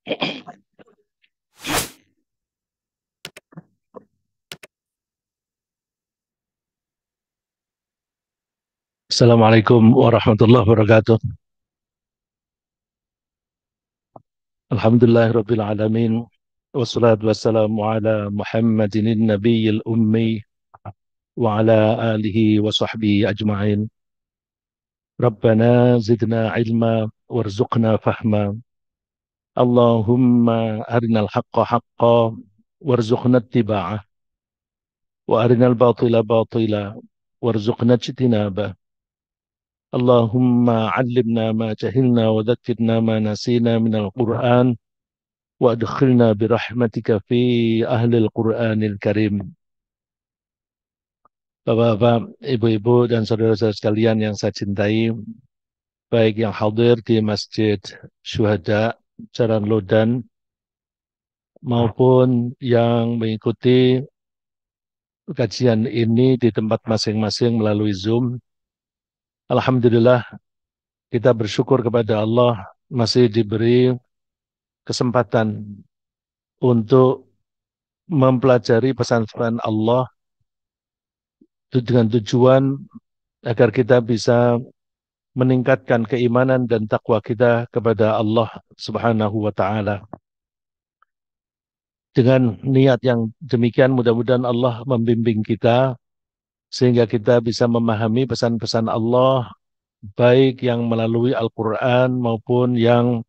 Assalamualaikum warahmatullahi wabarakatuh. Alhamdulillahirabbil alamin. Wassalatu wassalamu ala Muhammadin nabiyil ummi wa ala alihi wa sahbihi ajma'in. Rabbana zidna ilma warzuqna fahma. Allahumma arinal haqqa haqqa warzuqna ittiba'ah wa arinal batila batila warzuqna ijtinabah. Allahumma 'allimna ma jahilna wa dhakkirna ma nasina minal Qur'an wa adkhilna birahmatika fi ahlil Qur'anil Karim. Bapak-bapak, ibu-ibu, dan saudara-saudara sekalian yang saya cintai, baik yang hadir di Masjid Syuhada Jalan Lodan maupun yang mengikuti kajian ini di tempat masing-masing melalui Zoom. Alhamdulillah, kita bersyukur kepada Allah masih diberi kesempatan untuk mempelajari pesan-pesan Allah dengan tujuan agar kita bisa meningkatkan keimanan dan takwa kita kepada Allah Subhanahu wa taala. Dengan niat yang demikian, mudah-mudahan Allah membimbing kita sehingga kita bisa memahami pesan-pesan Allah, baik yang melalui Al-Quran maupun yang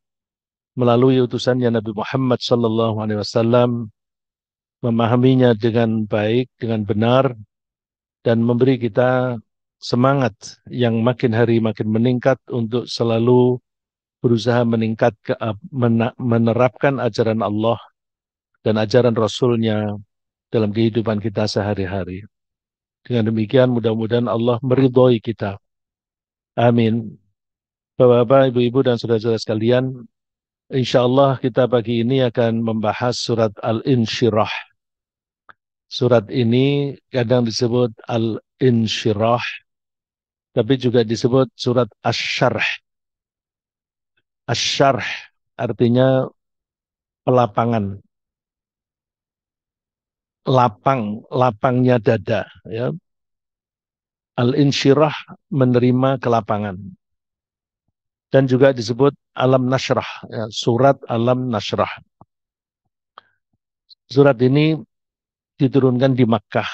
melalui utusannya Nabi Muhammad SAW, memahaminya dengan baik, dengan benar, dan memberi kita semangat yang makin hari makin meningkat untuk selalu berusaha menerapkan ajaran Allah dan ajaran Rasul-Nya dalam kehidupan kita sehari-hari. Dengan demikian mudah-mudahan Allah meridhoi kita. Amin. Bapak-bapak, ibu-ibu, dan saudara-saudara sekalian, insya Allah kita pagi ini akan membahas surat Al-Insyirah. Surat ini kadang disebut Al-Insyirah, tapi juga disebut surat Asy-Syarh. Asy-Syarh artinya pelapangan, lapangnya dada. Ya. Al-Insyirah menerima kelapangan. Dan juga disebut Alam Nashrah, ya, surat Alam Nashrah. Surat ini diturunkan di Makkah.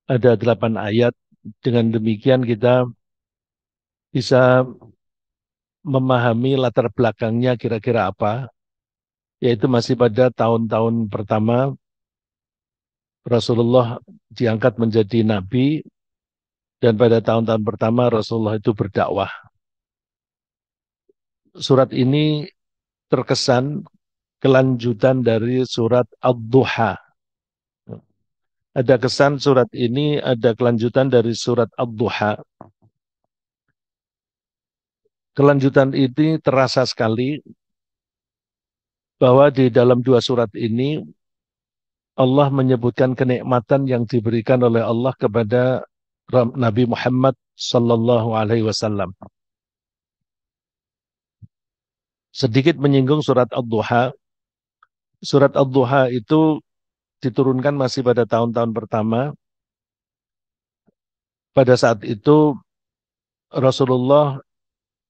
Ada 8 ayat. Dengan demikian kita bisa memahami latar belakangnya kira-kira apa. Yaitu masih pada tahun-tahun pertama Rasulullah diangkat menjadi nabi, dan pada tahun-tahun pertama Rasulullah itu berdakwah. Surat ini terkesan kelanjutan dari surat Ad-Duha. Ada kesan surat ini ada kelanjutan dari surat Ad-Duha. Kelanjutan ini terasa sekali bahwa di dalam dua surat ini Allah menyebutkan kenikmatan yang diberikan oleh Allah kepada Nabi Muhammad sallallahu alaihi wasallam. Sedikit menyinggung surat Ad-Duha. Surat Ad-Duha itu diturunkan masih pada tahun-tahun pertama. Pada saat itu Rasulullah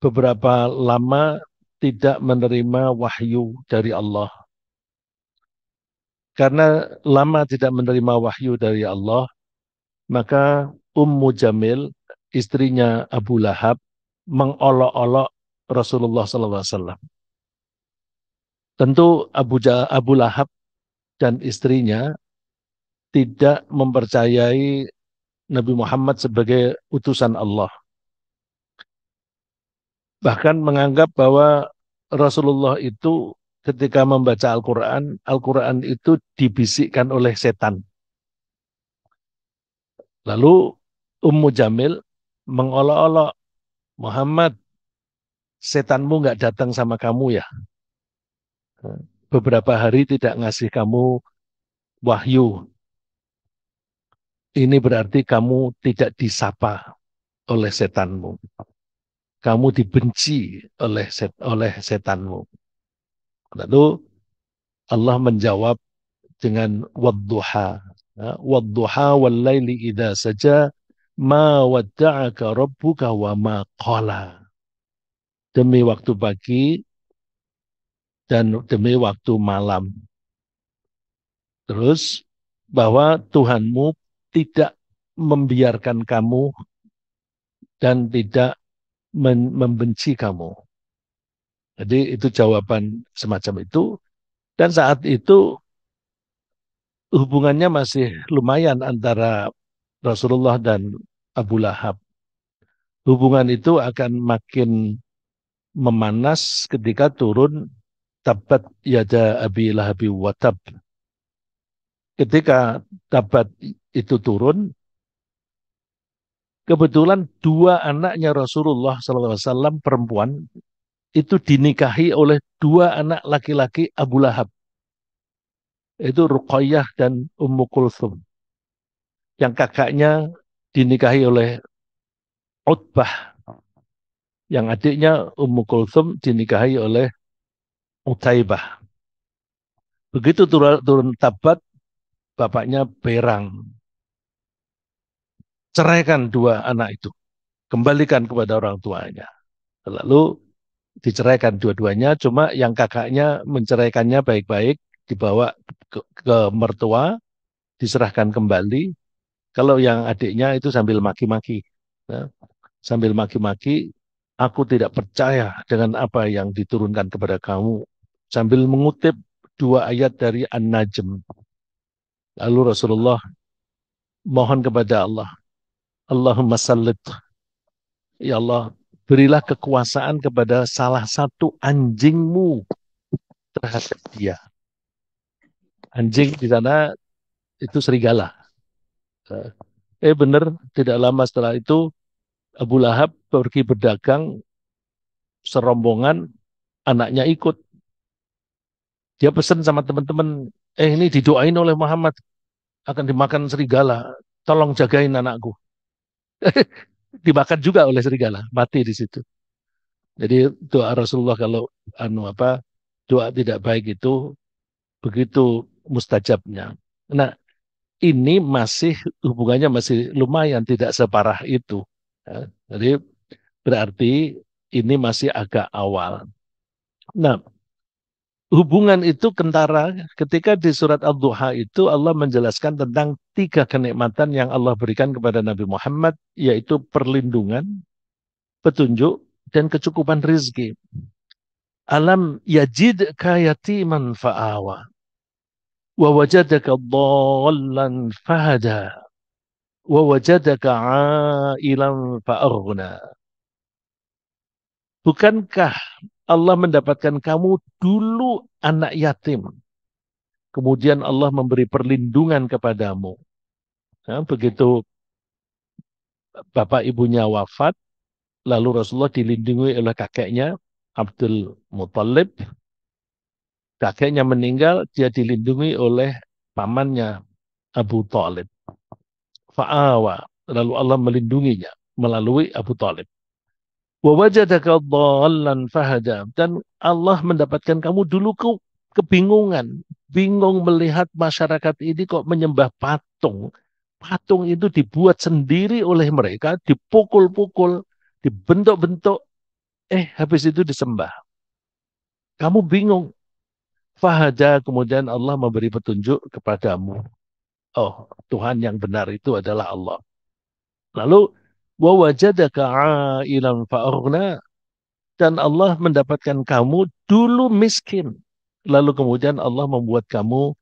beberapa lama tidak menerima wahyu dari Allah. Karena lama tidak menerima wahyu dari Allah, maka Ummu Jamil, istrinya Abu Lahab, mengolok-olok Rasulullah SAW. Tentu Abu Lahab dan istrinya tidak mempercayai Nabi Muhammad sebagai utusan Allah. Bahkan menganggap bahwa Rasulullah itu ketika membaca Al-Quran, Al-Quran itu dibisikkan oleh setan. Lalu Ummu Jamil mengolok-olok, Muhammad, setanmu nggak datang sama kamu ya? Beberapa hari tidak ngasih kamu wahyu. Ini berarti kamu tidak disapa oleh setanmu. Kamu dibenci oleh setanmu. Lalu Allah menjawab dengan wadduha. Wadduha wal laili idza saja ma wadda'aka rabbuka wa ma qala. Demi waktu pagi dan demi waktu malam. Terus bahwa Tuhanmu tidak membiarkan kamu dan tidak membenci kamu. Jadi itu jawaban semacam itu. Dan saat itu hubungannya masih lumayan antara Rasulullah dan Abu Lahab. Hubungan itu akan makin memanas ketika turun tabat yada Abi Lahab wa tab. Ketika tabat itu turun, kebetulan dua anaknya Rasulullah SAW perempuan itu dinikahi oleh dua anak laki-laki Abu Lahab. Itu Ruqayyah dan Ummu Kulthum. Yang kakaknya dinikahi oleh Utbah. Yang adiknya Ummu Kulthum dinikahi oleh Utaibah. Begitu turun tabat, bapaknya berang. Ceraikan dua anak itu. Kembalikan kepada orang tuanya. Lalu diceraikan dua-duanya, cuma yang kakaknya menceraikannya baik-baik, dibawa ke mertua, diserahkan kembali. Kalau yang adiknya itu sambil maki-maki. Nah, sambil maki-maki, aku tidak percaya dengan apa yang diturunkan kepada kamu. Sambil mengutip dua ayat dari An-Najm. Lalu Rasulullah mohon kepada Allah, Allahumma sallit, ya Allah, berilah kekuasaan kepada salah satu anjingmu terhadap dia. Anjing di sana itu serigala. Benar, tidak lama setelah itu Abu Lahab pergi berdagang, serombongan anaknya ikut. Dia pesan sama teman-teman, ini didoain oleh Muhammad akan dimakan serigala. Tolong jagain anakku. Dimakan juga oleh serigala, mati di situ. Jadi doa Rasulullah kalau doa tidak baik itu begitu mustajabnya. Nah, ini masih hubungannya masih lumayan tidak separah itu. Ya, jadi berarti ini masih agak awal. Nah, hubungan itu kentara ketika di surat Ad-Duha itu Allah menjelaskan tentang tiga kenikmatan yang Allah berikan kepada Nabi Muhammad, yaitu perlindungan, petunjuk, dan kecukupan rizki. Alam yajidka yatiman fa'awa, wa wajadaka dhallan fahada, wa wajadaka ailan fa'aghna. Bukankah Allah mendapatkan kamu dulu anak yatim, kemudian Allah memberi perlindungan kepadamu. Nah, begitu bapak ibunya wafat, lalu Rasulullah dilindungi oleh kakeknya Abdul Muthalib. Kakeknya meninggal, dia dilindungi oleh pamannya Abu Talib. Fa'awa, lalu Allah melindunginya melalui Abu Talib. Wa wajadaka dhallan fahada, dan Allah mendapatkan kamu dulu kebingungan, bingung melihat masyarakat ini kok menyembah patung. Patung itu dibuat sendiri oleh mereka, dipukul-pukul, dibentuk-bentuk, habis itu disembah. Kamu bingung. Fahada, kemudian Allah memberi petunjuk kepadamu. Oh, Tuhan yang benar itu adalah Allah. Lalu, wa wajadaka ailan fa'aghna, dan Allah mendapatkan kamu dulu miskin. Lalu kemudian Allah membuat kamu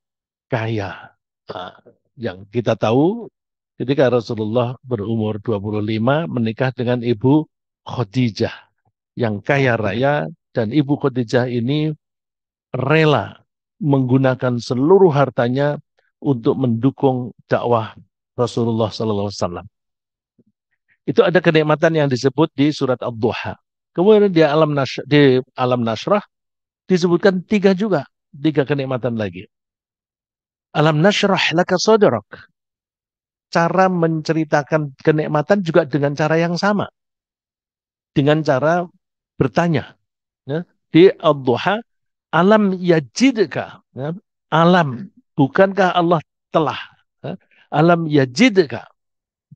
kaya. Nah, yang kita tahu ketika Rasulullah berumur 25 menikah dengan Ibu Khadijah yang kaya raya, dan Ibu Khadijah ini rela menggunakan seluruh hartanya untuk mendukung dakwah Rasulullah SAW. Itu ada kenikmatan yang disebut di surat Ad-Duha. Kemudian di alam Nasrah disebutkan tiga kenikmatan lagi. Alam nasrah laka sadrak. Cara menceritakan kenikmatan juga dengan cara yang sama. Dengan cara bertanya. Ya. Di Ad-Duha, Alam yajidka. Ya. Alam. Bukankah Allah telah. Ya. Alam yajidka.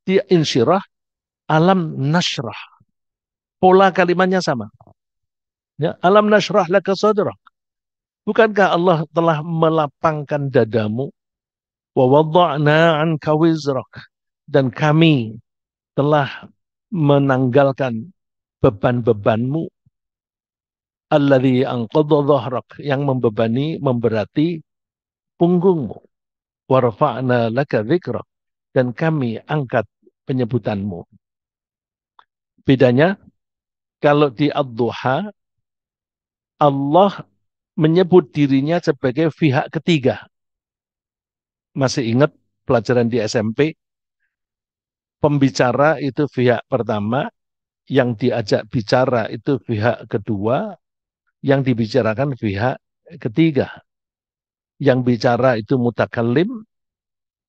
Dia insyirah. Alam nashrah. Pola kalimatnya sama. Ya. Alam nashrah laka sadrak. Bukankah Allah telah melapangkan dadamu? Wa wada'na anka wizrak. Dan kami telah menanggalkan beban-bebanmu alladzi anqadha dhahrak yang membebani memberati punggungmu warfa'na laka dzikrak dan kami angkat penyebutanmu. Bedanya kalau di Ad-Duha Allah menyebut dirinya sebagai pihak ketiga. Masih ingat pelajaran di SMP, pembicara itu pihak pertama, yang diajak bicara itu pihak kedua, yang dibicarakan pihak ketiga. Yang bicara itu mutakallim,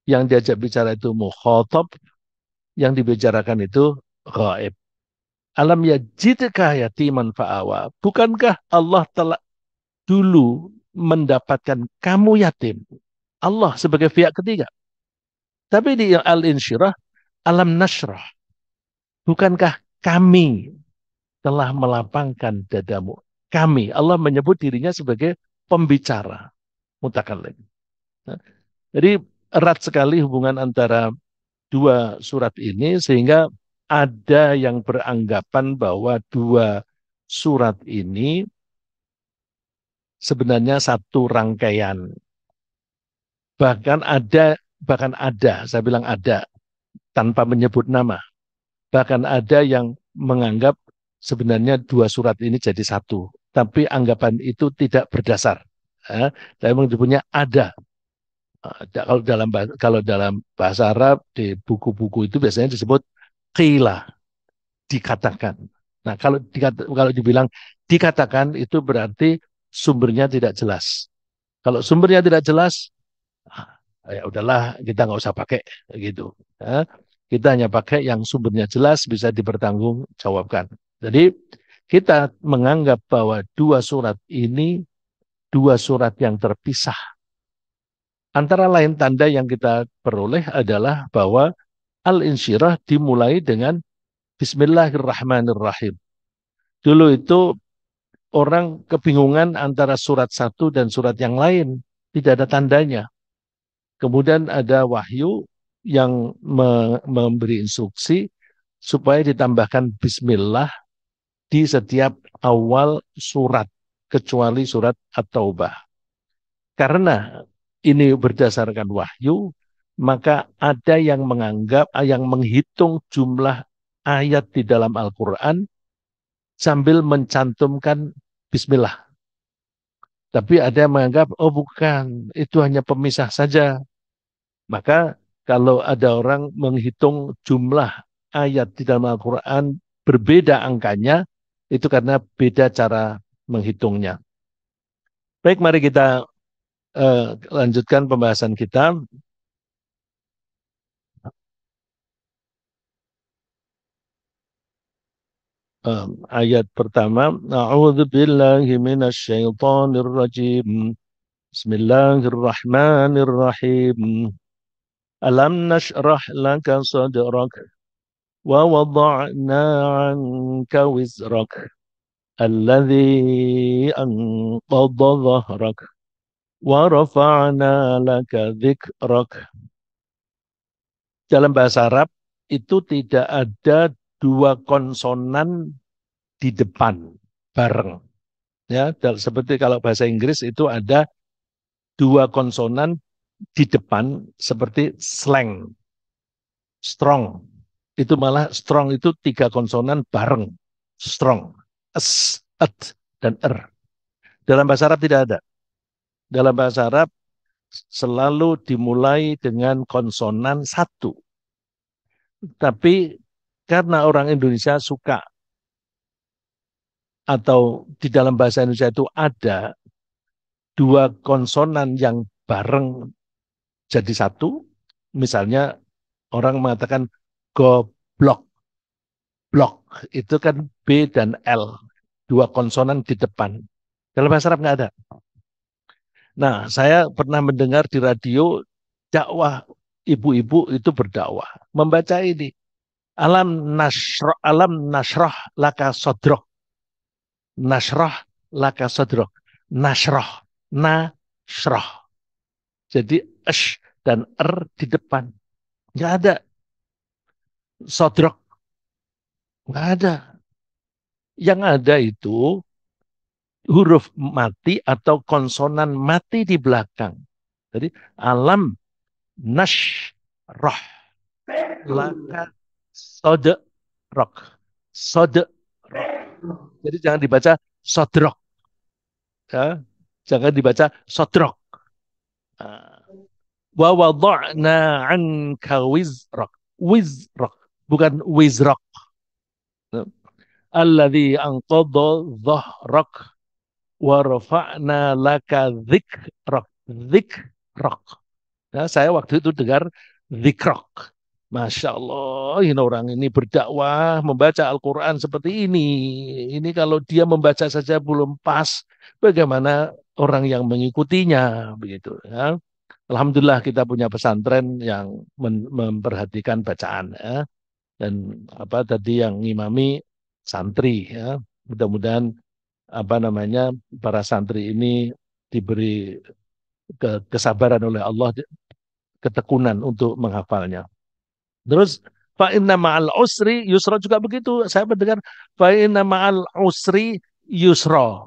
yang diajak bicara itu mukhatab, yang dibicarakan itu ghaib. Alam yajidka yatiman fa'awa. Bukankah Allah telah dulu mendapatkan kamu yatim? Allah sebagai pihak ketiga. Tapi di Al-Insyirah, alam nasrah. Bukankah kami telah melapangkan dadamu? Kami. Allah menyebut dirinya sebagai pembicara. Mutakallim. Jadi erat sekali hubungan antara dua surat ini sehingga ada yang beranggapan bahwa dua surat ini sebenarnya satu rangkaian. Bahkan ada, saya bilang ada tanpa menyebut nama. Bahkan ada yang menganggap sebenarnya dua surat ini jadi satu. Tapi anggapan itu tidak berdasar. Saya menyebutnya ada. Kalau dalam bahasa Arab di buku-buku itu biasanya disebut qila, dikatakan. Nah, kalau dibilang dikatakan itu berarti sumbernya tidak jelas. Kalau sumbernya tidak jelas, ya udahlah kita nggak usah pakai gitu. Ya, kita hanya pakai yang sumbernya jelas bisa dipertanggungjawabkan. Jadi kita menganggap bahwa dua surat ini dua surat yang terpisah. Antara lain tanda yang kita peroleh adalah bahwa Al-Insyirah dimulai dengan Bismillahirrahmanirrahim. Dulu itu orang kebingungan antara surat satu dan surat yang lain. Tidak ada tandanya. Kemudian ada wahyu yang memberi instruksi supaya ditambahkan Bismillah di setiap awal surat. Kecuali surat At-Taubah. Karena ini berdasarkan wahyu, maka ada yang menganggap, yang menghitung jumlah ayat di dalam Al-Quran sambil mencantumkan Bismillah. Tapi ada yang menganggap, oh bukan, itu hanya pemisah saja. Maka kalau ada orang menghitung jumlah ayat di dalam Al-Quran berbeda angkanya, itu karena beda cara menghitungnya. Baik, mari kita lanjutkan pembahasan kita. Ayat pertama, A'udzu billahi minasyaitonir rajim. Bismillahirrahmanirrahim. Alam nashrah laka sadrak wa wada'na 'anka wizrak alladzi anqadha dhahrak wa rafa'na laka dzikrak. Dalam bahasa Arab itu tidak ada dua konsonan di depan bareng. Ya, seperti kalau bahasa Inggris itu ada dua konsonan di depan seperti slang, strong. Itu malah strong itu tiga konsonan bareng, strong, s, at, dan er. Dalam bahasa Arab tidak ada. Dalam bahasa Arab selalu dimulai dengan konsonan satu. Tapi karena orang Indonesia suka atau di dalam bahasa Indonesia itu ada dua konsonan yang bareng jadi satu. Misalnya orang mengatakan goblok. Blok itu kan B dan L. Dua konsonan di depan. Dalam bahasa Arab nggak ada. Nah, saya pernah mendengar di radio dakwah ibu-ibu itu berdakwah membaca ini. Alam nasrah laka sodrok. Nasrah laka sodrok. Nasrah. Nasrah. Jadi esh dan di depan. Nggak ada. Sodrok. Nggak ada. Yang ada itu huruf mati atau konsonan mati di belakang. Jadi alam nasrah laka sodrok. Sodrok. Jadi jangan dibaca sodrok. Ya. Jangan dibaca sodrok. Wa wada'na anka wizrak. Wizrak. Bukan wizrak. Alladhi anqadha dhahrak wa rafa'na laka dzikrak. Dzikrak. Nah, saya waktu itu dengar dzikrak. Masya Allah, ini orang ini berdakwah, membaca Al-Quran seperti ini. Ini kalau dia membaca saja belum pas, bagaimana orang yang mengikutinya, begitu. Ya. Alhamdulillah kita punya pesantren yang memperhatikan bacaan, ya. Dan apa tadi yang ngimami santri, ya. Mudah-mudahan apa namanya para santri ini diberi kesabaran oleh Allah, ketekunan untuk menghafalnya. Terus fa inna ma'al usri yusra juga begitu. Saya mendengar fa inna ma'al usri yusra.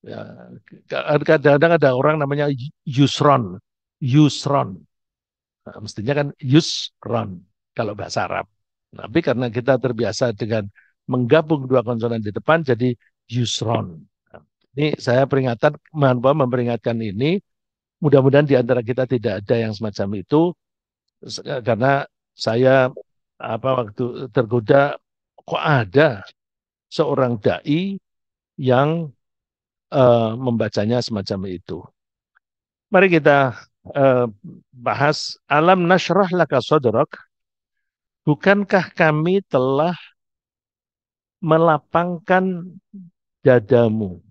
Ya, kadang-kadang ada orang namanya Yusron. Yusron. Nah, mestinya kan Yusron kalau bahasa Arab. Tapi karena kita terbiasa dengan menggabung dua konsonan di depan jadi Yusron. Nah, ini saya peringatan, memperingatkan ini. Mudah-mudahan di antara kita tidak ada yang semacam itu, karena saya apa waktu tergoda, kok ada seorang dai yang membacanya semacam itu. Mari kita bahas alam nashrah laka sodrak. Bukankah kami telah melapangkan dadamu?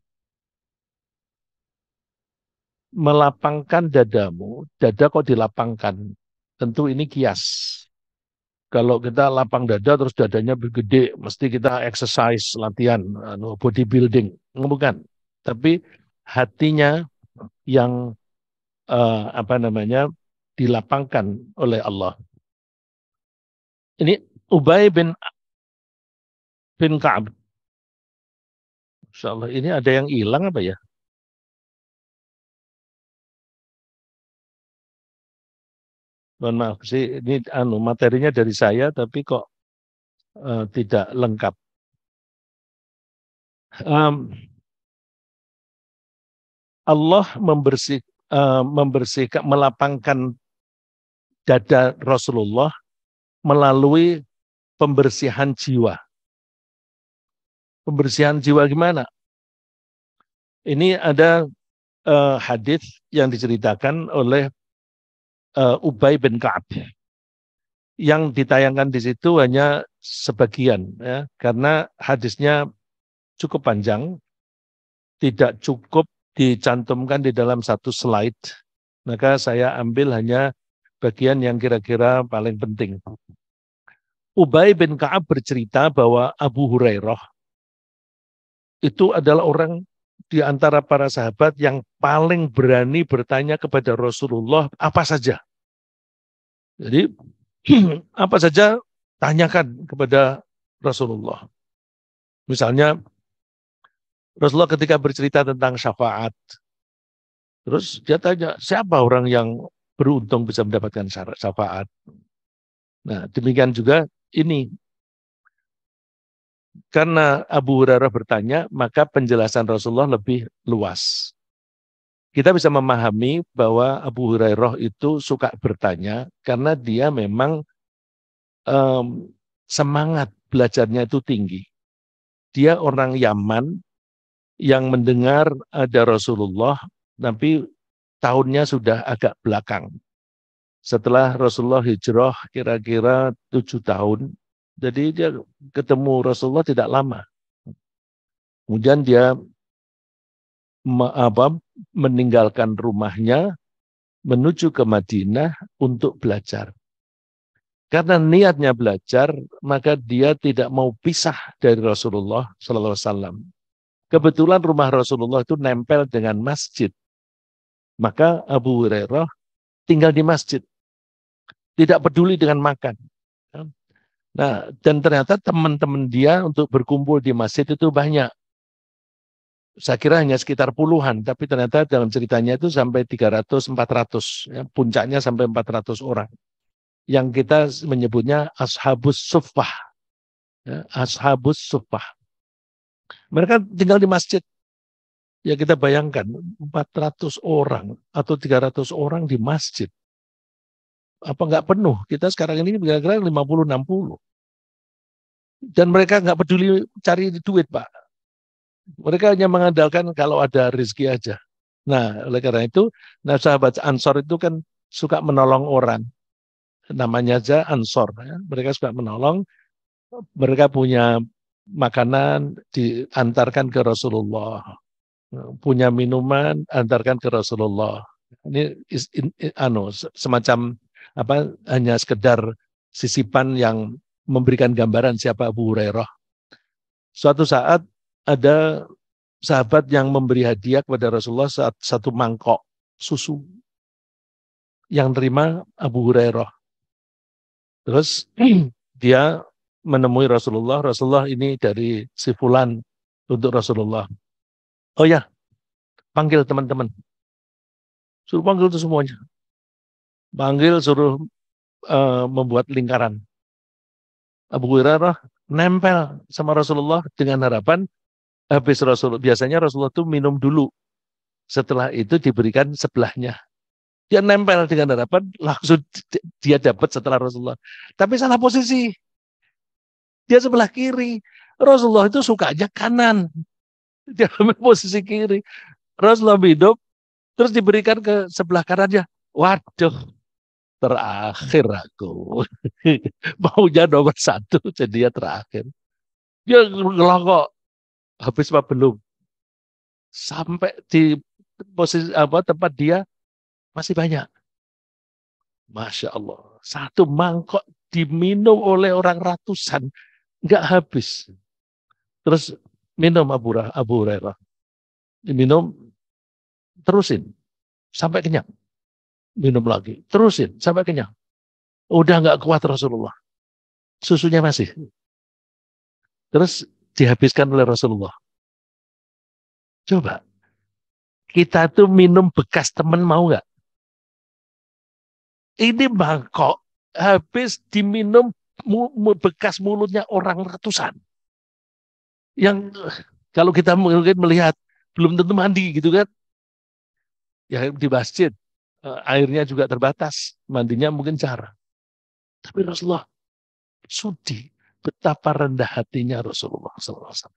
Melapangkan dadamu, dada kok dilapangkan? Tentu ini kias. Kalau kita lapang dada terus dadanya bergede, mesti kita exercise, latihan, bodybuilding. Bukan. Tapi hatinya yang apa namanya dilapangkan oleh Allah. Ini Ubay bin Ka'ab. Insya Allah ini ada yang hilang apa ya? Mohon maaf sih, ini materinya dari saya tapi kok tidak lengkap. Um, Allah membersihkan, melapangkan dada Rasulullah melalui pembersihan jiwa. Pembersihan jiwa gimana? Ini ada hadis yang diceritakan oleh Ubay bin Ka'ab. Yang ditayangkan di situ hanya sebagian, ya, karena hadisnya cukup panjang, tidak cukup dicantumkan di dalam satu slide. Maka saya ambil hanya bagian yang kira-kira paling penting. Ubay bin Ka'ab bercerita bahwa Abu Hurairah itu adalah orang di antara para sahabat yang paling berani bertanya kepada Rasulullah apa saja. Jadi apa saja tanyakan kepada Rasulullah. Misalnya Rasulullah ketika bercerita tentang syafaat, terus dia tanya siapa orang yang beruntung bisa mendapatkan syafaat. Nah demikian juga ini. Karena Abu Hurairah bertanya, maka penjelasan Rasulullah lebih luas. Kita bisa memahami bahwa Abu Hurairah itu suka bertanya karena dia memang semangat belajarnya itu tinggi. Dia orang Yaman yang mendengar ada Rasulullah, tapi tahunnya sudah agak belakang. Setelah Rasulullah hijrah kira-kira 7 tahun, jadi dia ketemu Rasulullah tidak lama. Kemudian dia meninggalkan rumahnya menuju ke Madinah untuk belajar. Karena niatnya belajar, maka dia tidak mau pisah dari Rasulullah Sallallahu Alaihi Wasallam. Kebetulan rumah Rasulullah itu nempel dengan masjid. Maka Abu Hurairah tinggal di masjid, tidak peduli dengan makan. Nah, dan ternyata teman-teman dia untuk berkumpul di masjid itu banyak. Saya kira hanya sekitar puluhan, tapi ternyata dalam ceritanya itu sampai 300, 400. Ya, puncaknya sampai 400 orang. Yang kita menyebutnya Ashabus Suffah. Ya, Ashabus Suffah. Mereka tinggal di masjid. Ya kita bayangkan 400 orang atau 300 orang di masjid. Apa nggak penuh? Kita sekarang ini kira-kira 50-60. Dan mereka nggak peduli cari duit, Pak. Mereka hanya mengandalkan kalau ada rezeki aja. Nah, oleh karena itu, nah sahabat Ansor itu kan suka menolong orang. Namanya aja Ansor. Ya. Mereka suka menolong. Mereka punya makanan diantarkan ke Rasulullah. Punya minuman, antarkan ke Rasulullah. Ini semacam apa hanya sekedar sisipan yang memberikan gambaran siapa Abu Hurairah. Suatu saat ada sahabat yang memberi hadiah kepada Rasulullah satu mangkok susu yang terima Abu Hurairah. Terus dia menemui Rasulullah. Rasulullah ini dari si Fulan untuk Rasulullah. Oh ya, panggil teman-teman. Suruh panggil itu semuanya. Panggil, suruh membuat lingkaran. Abu Hurairah nempel sama Rasulullah dengan harapan habis Rasulullah. Biasanya Rasulullah itu minum dulu. Setelah itu diberikan sebelahnya. Dia nempel dengan harapan langsung dia dapat setelah Rasulullah. Tapi salah posisi. Dia sebelah kiri. Rasulullah itu sukanya kanan. Dia ambil posisi kiri. Rasulullah hidup terus diberikan ke sebelah kanannya. Waduh, terakhir aku. Maunya nomor satu, jadi dia terakhir. Dia ngelongok. Habis apa belum? Sampai di posisi tempat dia masih banyak. Masya Allah. Satu mangkok diminum oleh orang ratusan. Nggak habis. Terus minum Abu Hurairah. Diminum, terusin. Sampai kenyang. Minum lagi. Terusin. Sampai kenyang. Udah nggak kuat Rasulullah. Susunya masih. Terus dihabiskan oleh Rasulullah. Coba. Kita tuh minum bekas teman mau nggak? Ini mangkok habis diminum bekas mulutnya orang ratusan. Yang kalau kita mungkin melihat belum tentu mandi gitu kan. Ya di masjid airnya juga terbatas, mandinya mungkin jarang. Tapi Rasulullah sudi betapa rendah hatinya Rasulullah SAW.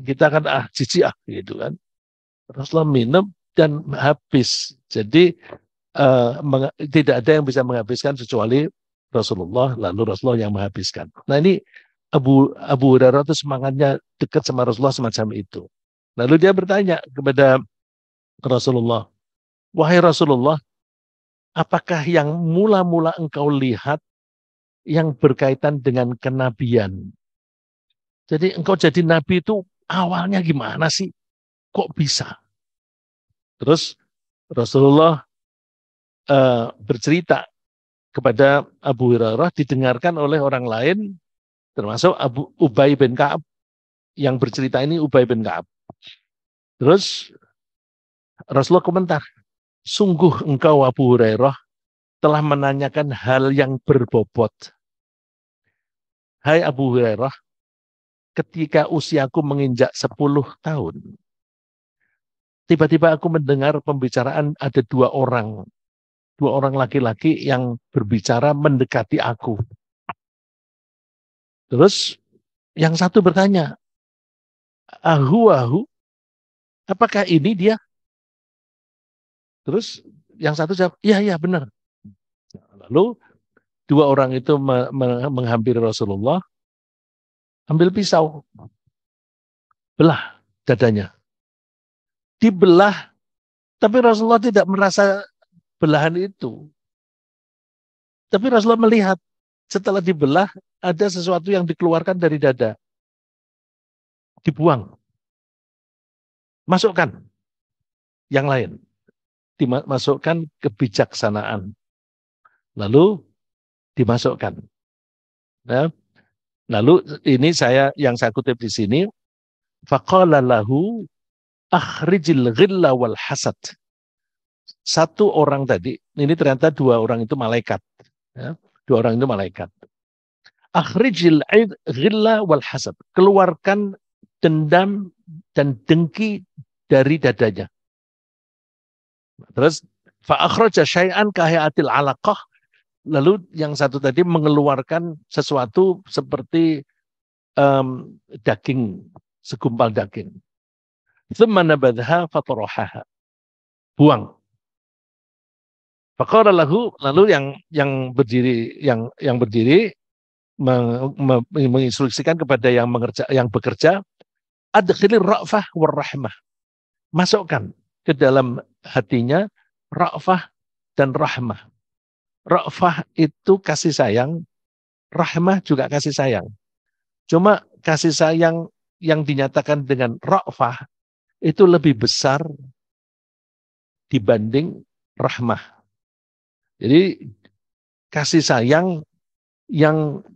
Kita kan cici gitu kan. Rasulullah minum dan habis. Jadi tidak ada yang bisa menghabiskan kecuali Rasulullah, lalu Rasulullah yang menghabiskan. Nah ini Abu Hurairah itu semangatnya dekat sama Rasulullah semacam itu. Lalu dia bertanya kepada Rasulullah, wahai Rasulullah, apakah yang mula-mula engkau lihat yang berkaitan dengan kenabian? Jadi engkau jadi nabi itu awalnya gimana sih? Kok bisa? Terus Rasulullah bercerita kepada Abu Hurairah didengarkan oleh orang lain, termasuk Ubay bin Ka'ab. Yang bercerita ini Ubay bin Ka'ab. Terus Rasulullah komentar, sungguh engkau Abu Hurairah telah menanyakan hal yang berbobot. Hai Abu Hurairah, ketika usiaku menginjak 10 tahun, tiba-tiba aku mendengar pembicaraan ada dua orang laki-laki yang berbicara mendekati aku. Terus yang satu bertanya, ahu, apakah ini dia? Terus yang satu jawab, iya benar. Lalu dua orang itu menghampiri Rasulullah, ambil pisau, belah dadanya. dibelah, tapi Rasulullah tidak merasa belahan itu. Tapi Rasulullah melihat setelah dibelah ada sesuatu yang dikeluarkan dari dada, dibuang, masukkan yang lain, dimasukkan kebijaksanaan, lalu dimasukkan. Nah, lalu ini yang saya kutip di sini, faqala lahu akhrijil ghilla wal hasad. Satu orang tadi, ini ternyata dua orang itu malaikat. Ya, dua orang itu malaikat. Akhrijil ghilla wal hasad. Keluarkan dendam dan dengki dari dadanya. Terus fa'akhraja syai'an kahiatil alaqah. Lalu yang satu tadi mengeluarkan sesuatu seperti daging, segumpal daging. Thumma nabadha fatarahaha. Buang. Faqala lahu, lalu yang berdiri menginstruksikan kepada yang bekerja, adkhilir ra'fah war rahmah. Masukkan ke dalam hatinya ra'fah dan rahmah. Ra'fah itu kasih sayang, rahmah juga kasih sayang. Cuma kasih sayang yang dinyatakan dengan ra'fah itu lebih besar dibanding rahmah. Jadi kasih sayang yang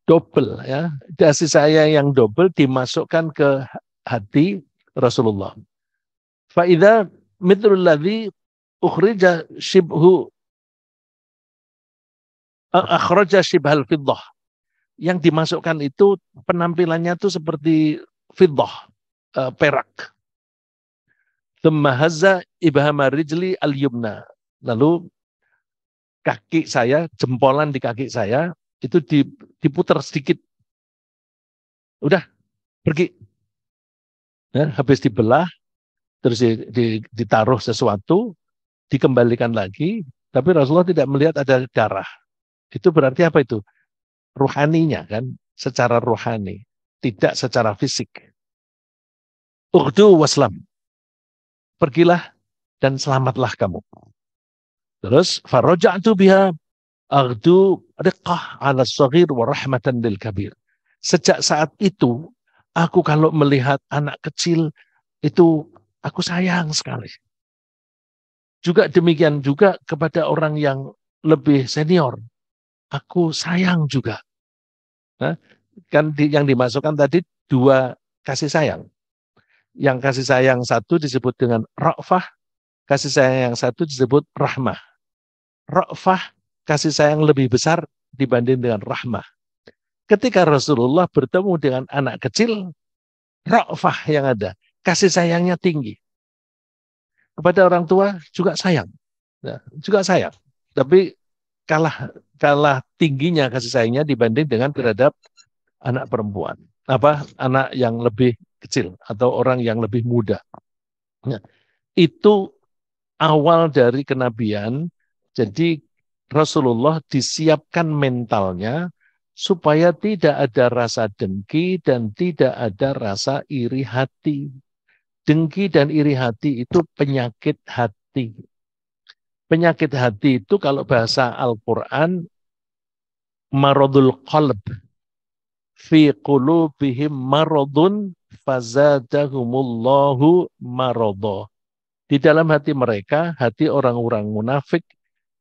double, ya, kasih sayang yang double dimasukkan ke hati Rasulullah. Fa'idha mithlul ladzi ukhrija shibhu akhraja shibhal fiddah. Yang dimasukkan itu penampilannya itu seperti fiddah, perak. Thumma hazza ibhama rijli al-yumna. Lalu kaki saya, jempolan di kaki saya itu diputar sedikit. Udah, pergi. Nah, habis dibelah, terus ditaruh sesuatu, dikembalikan lagi, tapi Rasulullah tidak melihat ada darah. Itu berarti apa itu? Ruhaninya kan, secara ruhani, tidak secara fisik. Ughdu waslam. Pergilah dan selamatlah kamu. Terus faraja'tu biha aghdu riqqah 'ala as-saghir wa rahmatan lil kabir. Sejak saat itu, aku kalau melihat anak kecil itu aku sayang sekali. Juga demikian juga kepada orang yang lebih senior. Aku sayang juga. Nah, kan yang dimasukkan tadi dua kasih sayang. Yang kasih sayang satu disebut dengan ra'fah, kasih sayang yang satu disebut rahmah. Ra'fah, kasih sayang lebih besar dibanding dengan rahmah. Ketika Rasulullah bertemu dengan anak kecil, ra'fah yang ada, kasih sayangnya tinggi. Kepada orang tua juga sayang. Nah, juga sayang. Tapi kalah tingginya kasih sayangnya dibanding dengan terhadap anak perempuan. Anak yang lebih kecil atau orang yang lebih muda. Nah, itu awal dari kenabian. Jadi Rasulullah disiapkan mentalnya supaya tidak ada rasa dengki dan tidak ada rasa iri hati. Dengki dan iri hati itu penyakit hati. Penyakit hati itu kalau bahasa Al-Quran, maradul qalb. Fi qulubihim maradun fazadahumullahu maradha. Di dalam hati mereka, hati orang-orang munafik,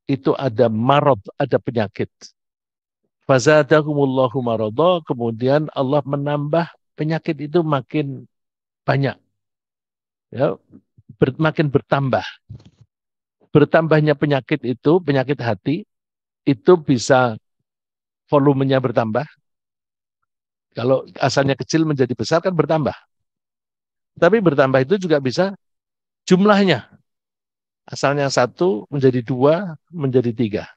itu ada marad, ada penyakit. Fazadahumullahu maradha, kemudian Allah menambah penyakit itu makin banyak. Ya, makin bertambah. Bertambahnya penyakit itu, penyakit hati, itu bisa volumenya bertambah. Kalau asalnya kecil menjadi besar kan bertambah. Tapi bertambah itu juga bisa jumlahnya. Asalnya satu menjadi dua, menjadi tiga.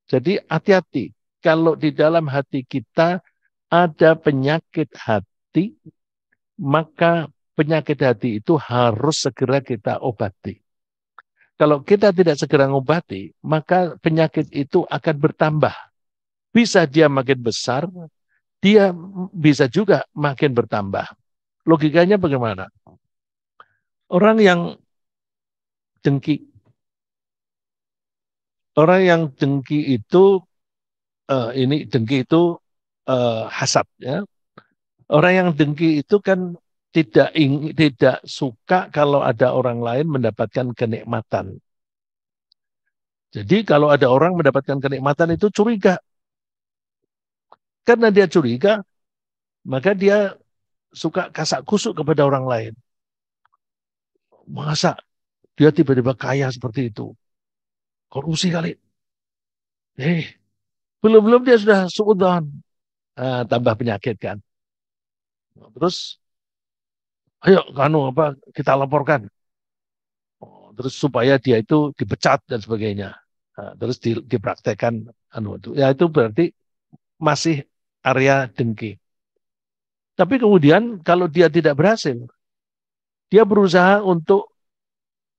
Jadi hati-hati. Kalau di dalam hati kita ada penyakit hati, maka penyakit hati itu harus segera kita obati. Kalau kita tidak segera mengobati, maka penyakit itu akan bertambah. Bisa dia makin besar, dia bisa juga makin bertambah. Logikanya bagaimana? Orang yang dengki. Orang yang dengki itu ini dengki itu hasad ya. Orang yang dengki itu kan tidak suka kalau ada orang lain mendapatkan kenikmatan. Jadi kalau ada orang mendapatkan kenikmatan itu curiga. Karena dia curiga, maka dia suka kasak kusuk kepada orang lain. Masa dia tiba-tiba kaya seperti itu? Korupsi kali. Eh, belum-belum dia sudah suudzon. Tambah penyakit kan. Terus, ayo kanu apa kita laporkan. Terus supaya dia itu dipecat dan sebagainya. Terus dipraktekkan anu itu. Ya itu berarti masih area dengki. Tapi kemudian kalau dia tidak berhasil, dia berusaha untuk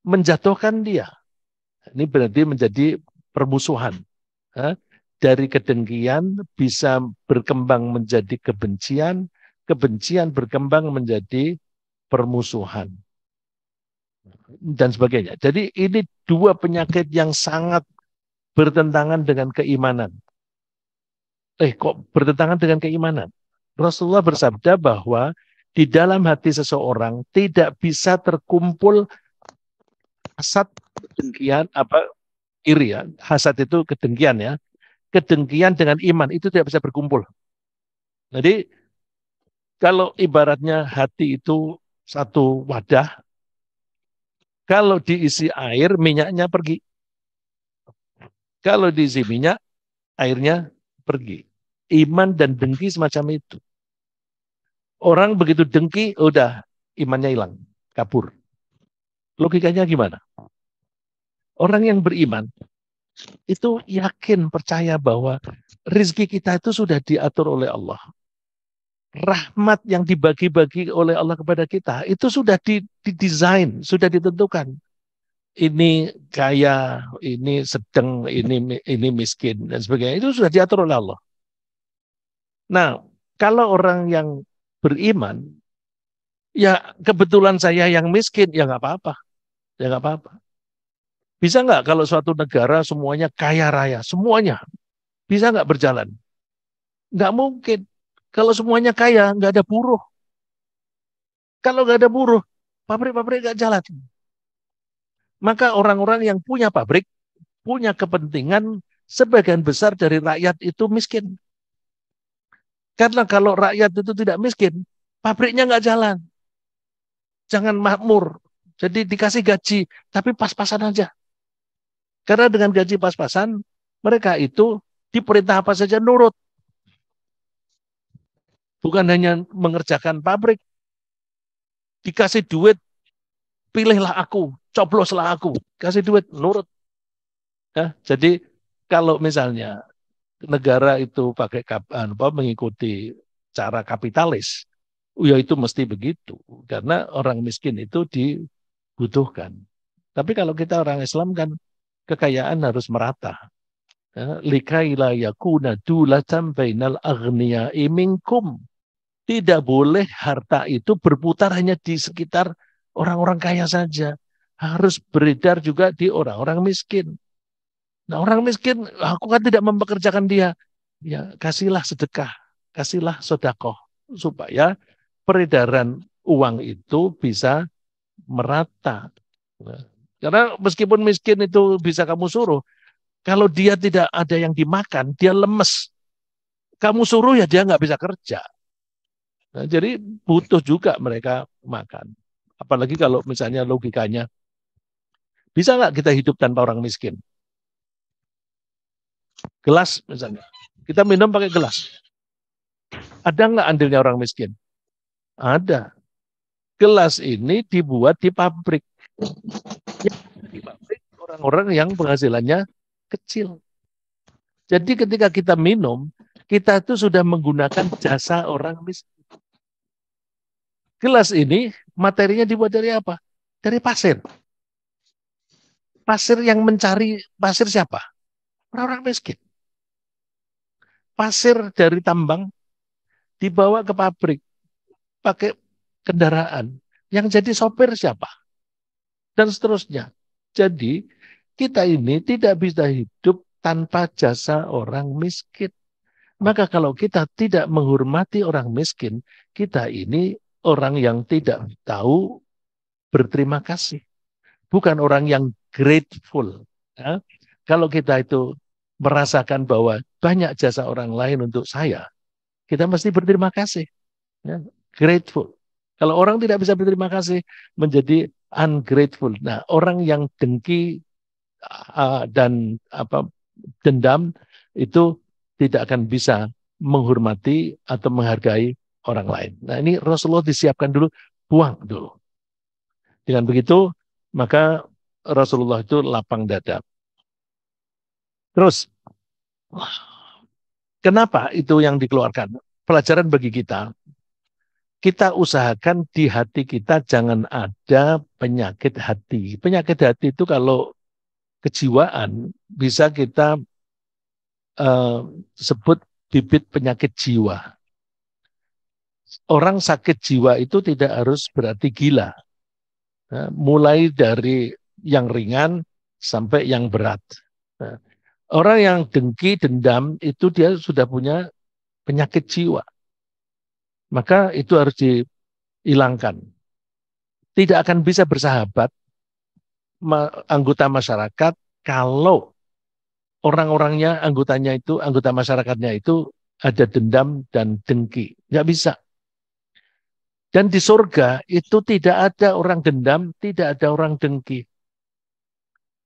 menjatuhkan dia. Ini berarti menjadi permusuhan. Dari kedengkian bisa berkembang menjadi kebencian, kebencian berkembang menjadi permusuhan, dan sebagainya. Jadi ini dua penyakit yang sangat bertentangan dengan keimanan. Kok bertentangan dengan keimanan? Rasulullah bersabda bahwa di dalam hati seseorang tidak bisa terkumpul hasad, kedengkian, iri ya. Hasad itu kedengkian ya. Kedengkian dengan iman itu tidak bisa berkumpul. Jadi kalau ibaratnya hati itu satu wadah, kalau diisi air, minyaknya pergi. Kalau diisi minyak, airnya pergi. Iman dan dengki semacam itu. Orang begitu dengki, udah imannya hilang, kabur. Logikanya gimana? Orang yang beriman itu yakin, percaya bahwa rezeki kita itu sudah diatur oleh Allah. Rahmat yang dibagi-bagi oleh Allah kepada kita itu sudah didesain, sudah ditentukan. Ini kaya, ini sedang, ini miskin dan sebagainya. Itu sudah diatur oleh Allah. Nah, kalau orang yang beriman, ya kebetulan saya yang miskin, ya nggak apa-apa, ya nggak apa-apa. Bisa nggak kalau suatu negara semuanya kaya raya, semuanya bisa nggak berjalan? Nggak mungkin. Kalau semuanya kaya, nggak ada buruh. Kalau nggak ada buruh, pabrik-pabrik nggak jalan. Maka orang-orang yang punya pabrik, punya kepentingan sebagian besar dari rakyat itu miskin. Karena kalau rakyat itu tidak miskin, pabriknya nggak jalan. Jangan makmur. Jadi dikasih gaji, tapi pas-pasan aja. Karena dengan gaji pas-pasan, mereka itu diperintah apa saja nurut. Bukan hanya mengerjakan pabrik, dikasih duit, pilihlah aku, cobloslah aku, kasih duit, nurut. Ya, jadi kalau misalnya negara itu pakai mengikuti cara kapitalis, ya itu mesti begitu. Karena orang miskin itu dibutuhkan. Tapi kalau kita orang Islam kan kekayaan harus merata. Ya, likai la yakuna dulatan bainal aghniya'i minkum. Tidak boleh harta itu berputar hanya di sekitar orang-orang kaya saja. Harus beredar juga di orang-orang miskin. Nah, orang miskin, aku kan tidak mempekerjakan dia. Ya, kasihlah sedekah, kasihlah sodakoh. Supaya peredaran uang itu bisa merata. Nah, karena meskipun miskin itu bisa kamu suruh, kalau dia tidak ada yang dimakan, dia lemes. Kamu suruh ya dia nggak bisa kerja. Nah, jadi butuh juga mereka makan. Apalagi kalau misalnya logikanya, bisa nggak kita hidup tanpa orang miskin? Gelas misalnya. Kita minum pakai gelas. Ada nggak andilnya orang miskin? Ada. Gelas ini dibuat di pabrik. Ya, di pabrik orang-orang yang penghasilannya kecil. Jadi ketika kita minum, kita itu sudah menggunakan jasa orang miskin. Gelas ini materinya dibuat dari apa? Dari pasir. Pasir yang mencari pasir siapa? Orang-orang miskin. Pasir dari tambang dibawa ke pabrik pakai kendaraan. Yang jadi sopir siapa? Dan seterusnya. Jadi kita ini tidak bisa hidup tanpa jasa orang miskin. Maka kalau kita tidak menghormati orang miskin, kita ini orang yang tidak tahu berterima kasih. Bukan orang yang grateful. Ya. Kalau kita itu merasakan bahwa banyak jasa orang lain untuk saya, kita mesti berterima kasih. Ya. Grateful. Kalau orang tidak bisa berterima kasih, menjadi ungrateful. Nah, orang yang dengki dan dendam itu tidak akan bisa menghormati atau menghargai orang lain. Nah, ini Rasulullah disiapkan dulu, buang dulu. Dengan begitu, maka Rasulullah itu lapang dada. Terus, kenapa itu yang dikeluarkan? Pelajaran bagi kita. Kita usahakan di hati kita jangan ada penyakit hati. Penyakit hati itu kalau kejiwaan bisa kita sebut bibit penyakit jiwa. Orang sakit jiwa itu tidak harus berarti gila. Nah, mulai dari yang ringan sampai yang berat. Nah, orang yang dengki, dendam, itu dia sudah punya penyakit jiwa. Maka itu harus dihilangkan. Tidak akan bisa bersahabat anggota masyarakat kalau orang-orangnya, anggota masyarakatnya itu ada dendam dan dengki. Nggak bisa. Dan di surga itu tidak ada orang dendam, tidak ada orang dengki.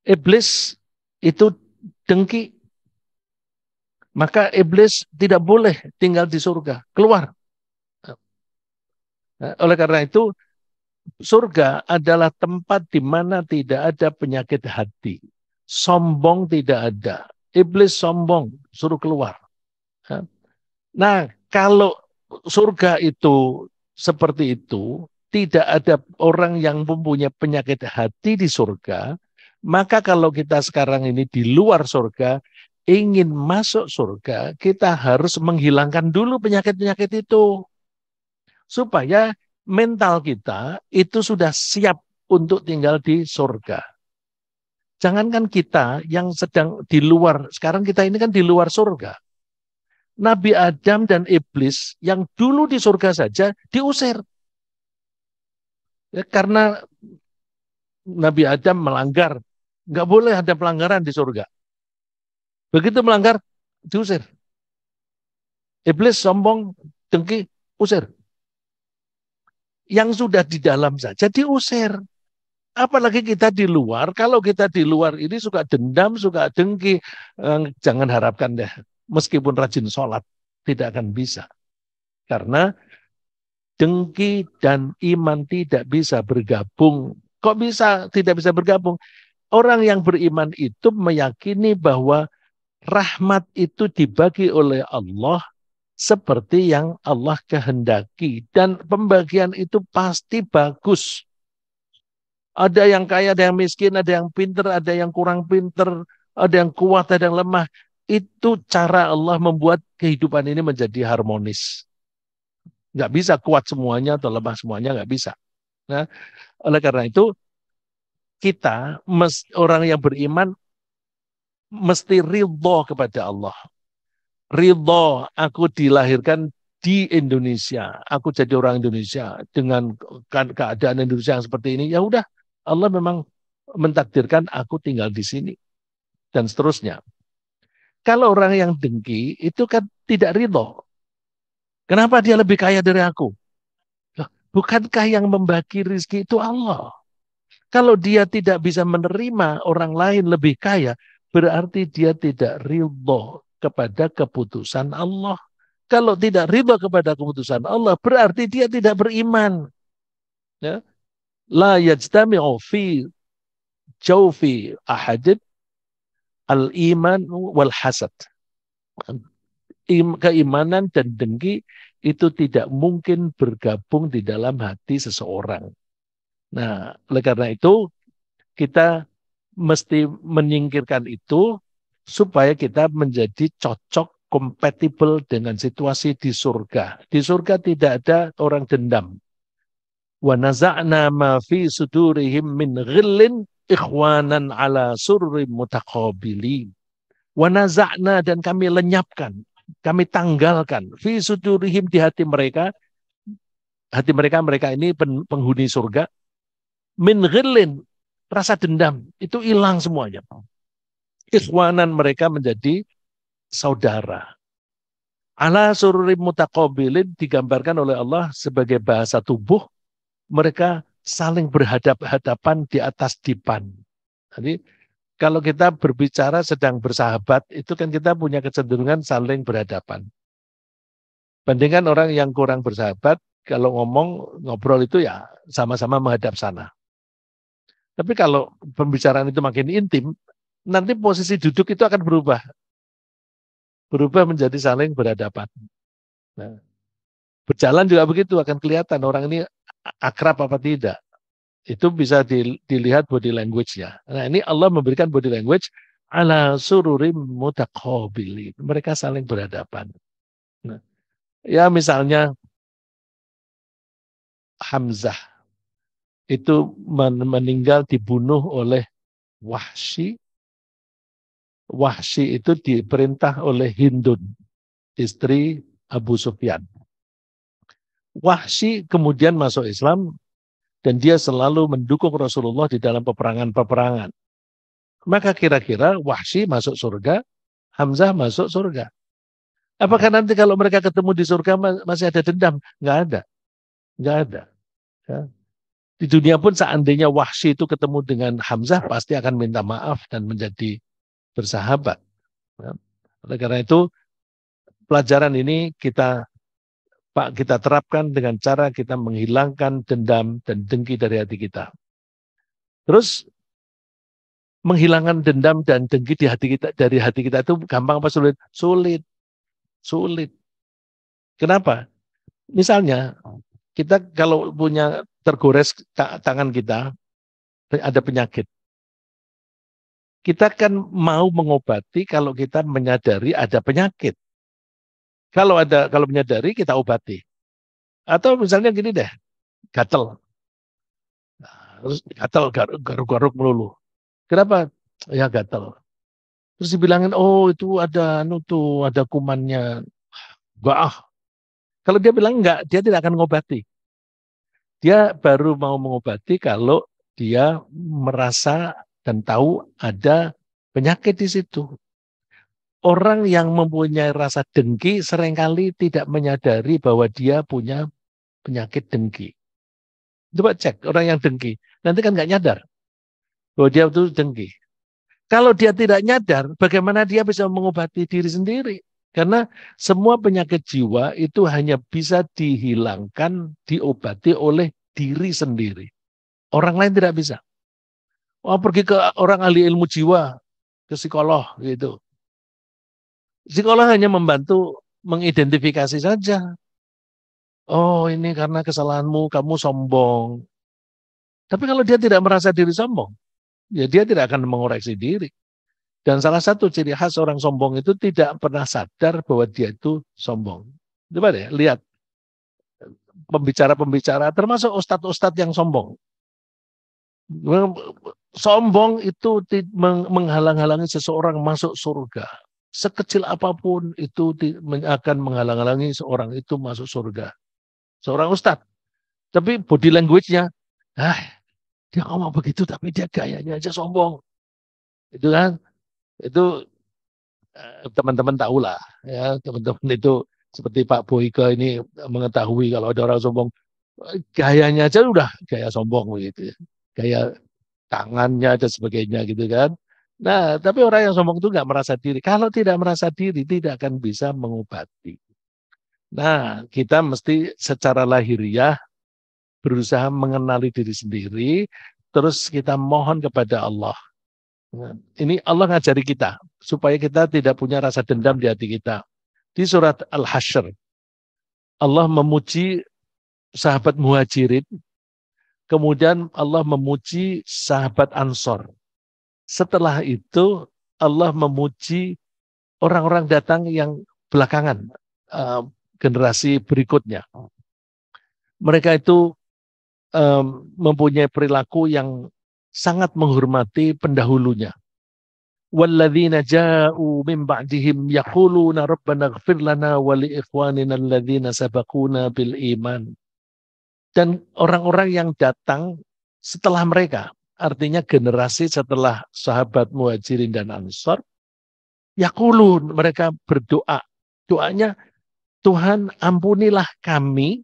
Iblis itu dengki. Maka iblis tidak boleh tinggal di surga. Keluar. Nah, oleh karena itu, surga adalah tempat di mana tidak ada penyakit hati. Sombong tidak ada. Iblis sombong, suruh keluar. Nah, kalau surga itu seperti itu, tidak ada orang yang mempunyai penyakit hati di surga, maka kalau kita sekarang ini di luar surga, ingin masuk surga, kita harus menghilangkan dulu penyakit-penyakit itu. Supaya mental kita itu sudah siap untuk tinggal di surga. Jangankan kita yang sedang di luar, sekarang kita ini kan di luar surga. Nabi Adam dan iblis yang dulu di surga saja diusir. Ya, karena Nabi Adam melanggar. Nggak boleh ada pelanggaran di surga. Begitu melanggar, diusir. Iblis sombong, dengki, usir. Yang sudah di dalam saja diusir. Apalagi kita di luar. Kalau kita di luar ini suka dendam, suka dengki. Jangan harapkan deh. Meskipun rajin sholat, tidak akan bisa. Karena dengki dan iman tidak bisa bergabung. Kok bisa tidak bisa bergabung? Orang yang beriman itu meyakini bahwa rahmat itu dibagi oleh Allah seperti yang Allah kehendaki. Dan pembagian itu pasti bagus. Ada yang kaya, ada yang miskin, ada yang pinter, ada yang kurang pinter, ada yang kuat, ada yang lemah. Itu cara Allah membuat kehidupan ini menjadi harmonis. Nggak bisa kuat semuanya atau lemah semuanya, nggak bisa. Nah, oleh karena itu, kita, orang yang beriman, mesti ridho kepada Allah. Ridho, aku dilahirkan di Indonesia. Aku jadi orang Indonesia dengan keadaan Indonesia yang seperti ini. Ya udah, Allah memang mentakdirkan aku tinggal di sini. Dan seterusnya. Kalau orang yang dengki, itu kan tidak ridho. Kenapa dia lebih kaya dari aku? Bukankah yang membagi rezeki itu Allah? Kalau dia tidak bisa menerima orang lain lebih kaya, berarti dia tidak ridho kepada keputusan Allah. Kalau tidak ridho kepada keputusan Allah, berarti dia tidak beriman. Ya. La yajtami'u fi jawfi ahadin al-iman wal hasad. Keimanan dan dengki itu tidak mungkin bergabung di dalam hati seseorang. Nah, oleh karena itu kita mesti menyingkirkan itu supaya kita menjadi cocok, kompatibel dengan situasi di surga. Di surga tidak ada orang dendam. Wa naza'na ma fi sudurihim min ghillin ikhwanan ala surrim mutaqabilin. Wa naza'na, dan kami lenyapkan, kami tanggalkan fi sudurihim, di hati mereka, mereka ini penghuni surga, min ghillin, rasa dendam itu hilang semuanya. Ikhwanan, mereka menjadi saudara. Ala sururim mutaqabilin digambarkan oleh Allah sebagai bahasa tubuh, mereka saling berhadap-hadapan di atas dipan. Jadi kalau kita berbicara sedang bersahabat, itu kan kita punya kecenderungan saling berhadapan. Bandingkan orang yang kurang bersahabat, kalau ngobrol itu ya sama-sama menghadap sana. Tapi kalau pembicaraan itu makin intim, nanti posisi duduk itu akan berubah menjadi saling berhadapan. Nah, berjalan juga begitu, akan kelihatan orang ini akrab apa tidak. Itu bisa dilihat body language-nya. Nah, ini Allah memberikan body language ala sururim mutaqabilin. Mereka saling berhadapan. Nah, ya misalnya Hamzah itu meninggal dibunuh oleh Wahsy. Wahsy itu diperintah oleh Hindun, istri Abu Sufyan. Wahsy kemudian masuk Islam dan dia selalu mendukung Rasulullah di dalam peperangan-peperangan. Maka kira-kira Wahsy masuk surga, Hamzah masuk surga. Apakah nanti kalau mereka ketemu di surga masih ada dendam? Nggak ada. Nggak ada. Ya. Di dunia pun seandainya Wahsy itu ketemu dengan Hamzah, pasti akan minta maaf dan menjadi bersahabat. Ya. Oleh karena itu, pelajaran ini kita terapkan dengan cara kita menghilangkan dendam dan dengki dari hati kita. Terus menghilangkan dendam dan dengki dari hati kita itu gampang apa sulit? Sulit. Kenapa? Misalnya kita kalau punya tergores tangan kita, ada penyakit. Kita kan mau mengobati kalau kita menyadari ada penyakit. Kalau menyadari kita obati. Atau misalnya gini deh, gatel. Terus gatel, garuk-garuk melulu. Kenapa? Ya gatel. Terus dibilangin, oh itu ada kumannya. Enggak. Kalau dia bilang enggak, dia tidak akan mengobati. Dia baru mau mengobati kalau dia merasa dan tahu ada penyakit di situ. Orang yang mempunyai rasa dengki seringkali tidak menyadari bahwa dia punya penyakit dengki. Coba cek orang yang dengki, nanti kan nggak nyadar bahwa dia itu dengki. Kalau dia tidak nyadar, bagaimana dia bisa mengobati diri sendiri? Karena semua penyakit jiwa itu hanya bisa dihilangkan, diobati oleh diri sendiri. Orang lain tidak bisa. Oh, pergi ke orang ahli ilmu jiwa, ke psikolog gitu. Psikolog hanya membantu mengidentifikasi saja. Oh, ini karena kesalahanmu, kamu sombong. Tapi kalau dia tidak merasa diri sombong, ya dia tidak akan mengoreksi diri. Dan salah satu ciri khas orang sombong itu tidak pernah sadar bahwa dia itu sombong. Coba deh, lihat pembicara-pembicara, termasuk ustadz-ustadz yang sombong. Sombong itu menghalang-halangi seseorang masuk surga. Sekecil apapun itu akan menghalang-halangi seorang itu masuk surga. Seorang ustadz. Tapi body language-nya, dia ngomong begitu tapi dia gayanya aja sombong. Itu kan, itu teman-teman tahulah. Ya, teman-teman itu seperti Pak Boyke ini mengetahui kalau ada orang sombong, gayanya aja udah gaya sombong gitu. Gaya tangannya dan sebagainya gitu kan. Nah, tapi orang yang sombong itu nggak merasa diri. Kalau tidak merasa diri, tidak akan bisa mengobati. Nah, kita mesti secara lahiriah berusaha mengenali diri sendiri, terus kita mohon kepada Allah. Nah, ini Allah ngajari kita, supaya kita tidak punya rasa dendam di hati kita. Di surat Al-Hasyr, Allah memuji sahabat muhajirin, kemudian Allah memuji sahabat Ansor. Setelah itu Allah memuji orang-orang datang yang belakangan, generasi berikutnya. Mereka itu mempunyai perilaku yang sangat menghormati pendahulunya. Walladzina ja'u min ba'dihim yaquluna rabbana ighfir lana wa li ikhwanina alladzina sabaquna bil iman. Dan orang-orang yang datang setelah mereka, artinya generasi setelah sahabat Muhajirin dan Ansor, yaqulun, mereka berdoa. Doanya, Tuhan ampunilah kami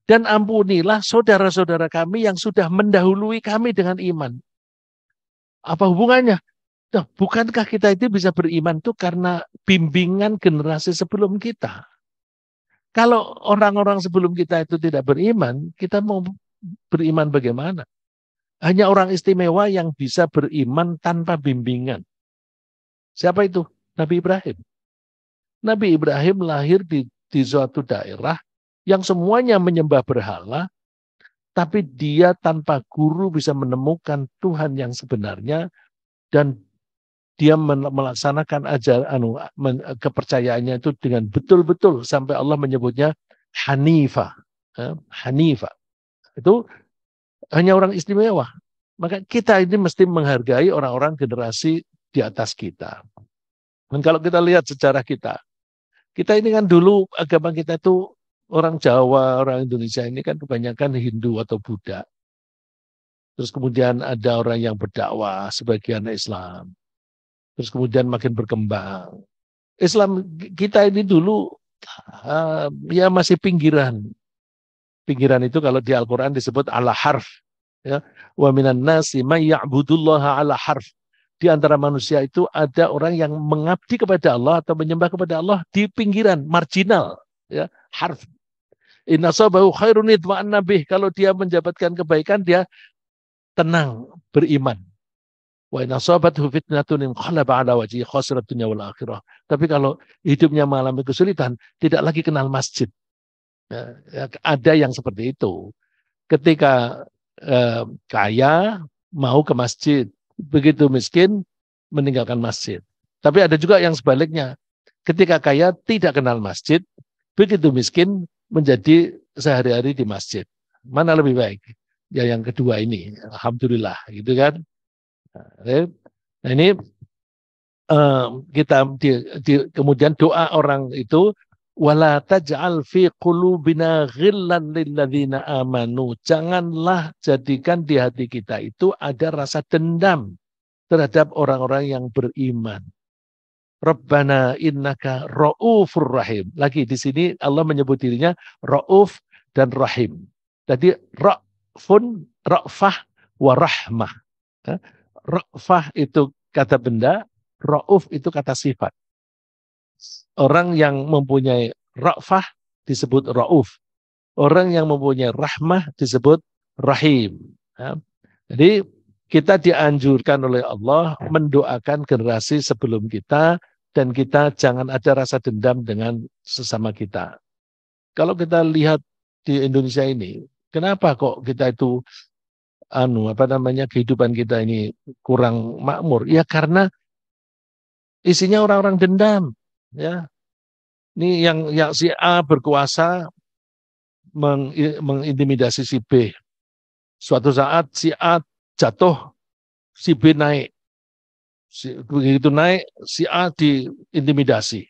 dan ampunilah saudara-saudara kami yang sudah mendahului kami dengan iman. Apa hubungannya? Nah, bukankah kita itu bisa beriman itu karena bimbingan generasi sebelum kita? Kalau orang-orang sebelum kita itu tidak beriman, kita mau beriman bagaimana? Hanya orang istimewa yang bisa beriman tanpa bimbingan. Siapa itu? Nabi Ibrahim. Nabi Ibrahim lahir di suatu daerah yang semuanya menyembah berhala, tapi dia tanpa guru bisa menemukan Tuhan yang sebenarnya, dan dia melaksanakan kepercayaannya itu dengan betul-betul sampai Allah menyebutnya Hanifah. Hanifah. Itu hanya orang istimewa. Maka kita ini mesti menghargai orang-orang generasi di atas kita. Dan kalau kita lihat sejarah kita ini kan dulu agama kita itu orang Jawa, orang Indonesia ini kan kebanyakan Hindu atau Buddha. Terus kemudian ada orang yang berdakwah sebagian Islam. Terus kemudian makin berkembang. Islam kita ini dulu ya masih pinggiran. Pinggiran itu kalau di Al-Quran disebut ala harf. Ya. Wa minan nasi may ya'budullaha ala harf. Di antara manusia itu ada orang yang mengabdi kepada Allah atau menyembah kepada Allah di pinggiran, marginal. Ya. Harf. Inna sabahu khairun idma'an nabih. Kalau dia menjabatkan kebaikan, dia tenang, beriman. Wa in asabathu fitnatun inqalaba ala wajhi khasirat dunya wal akhirah. Tapi kalau hidupnya mengalami kesulitan, tidak lagi kenal masjid. Ya, ada yang seperti itu. Ketika kaya mau ke masjid, begitu miskin meninggalkan masjid. Tapi ada juga yang sebaliknya. Ketika kaya tidak kenal masjid, begitu miskin menjadi sehari-hari di masjid. Mana lebih baik? Ya yang kedua ini, alhamdulillah, gitu kan? Nah ini kita kemudian doa orang itu, wala taj'al fi qulubina ghillan lilladzina amanu. Janganlah jadikan di hati kita itu ada rasa dendam terhadap orang-orang yang beriman. Rabbana innaka ra'ufur rahim. Lagi di sini Allah menyebut dirinya Ra'uf dan Rahim. Jadi Ra'fun, Ra'fah, wa rahmah. Ra'fah itu kata benda, Ra'uf itu kata sifat. Orang yang mempunyai Ra'fah disebut Ra'uf. Orang yang mempunyai rahmah disebut Rahim. Jadi kita dianjurkan oleh Allah mendoakan generasi sebelum kita, dan kita jangan ada rasa dendam dengan sesama kita. Kalau kita lihat di Indonesia ini, kenapa kok kita itu kehidupan kita ini kurang makmur? Ya karena isinya orang-orang dendam, ya. Ini yang si A berkuasa mengintimidasi si B. Suatu saat si A jatuh, si B naik. Begitu naik, si A diintimidasi.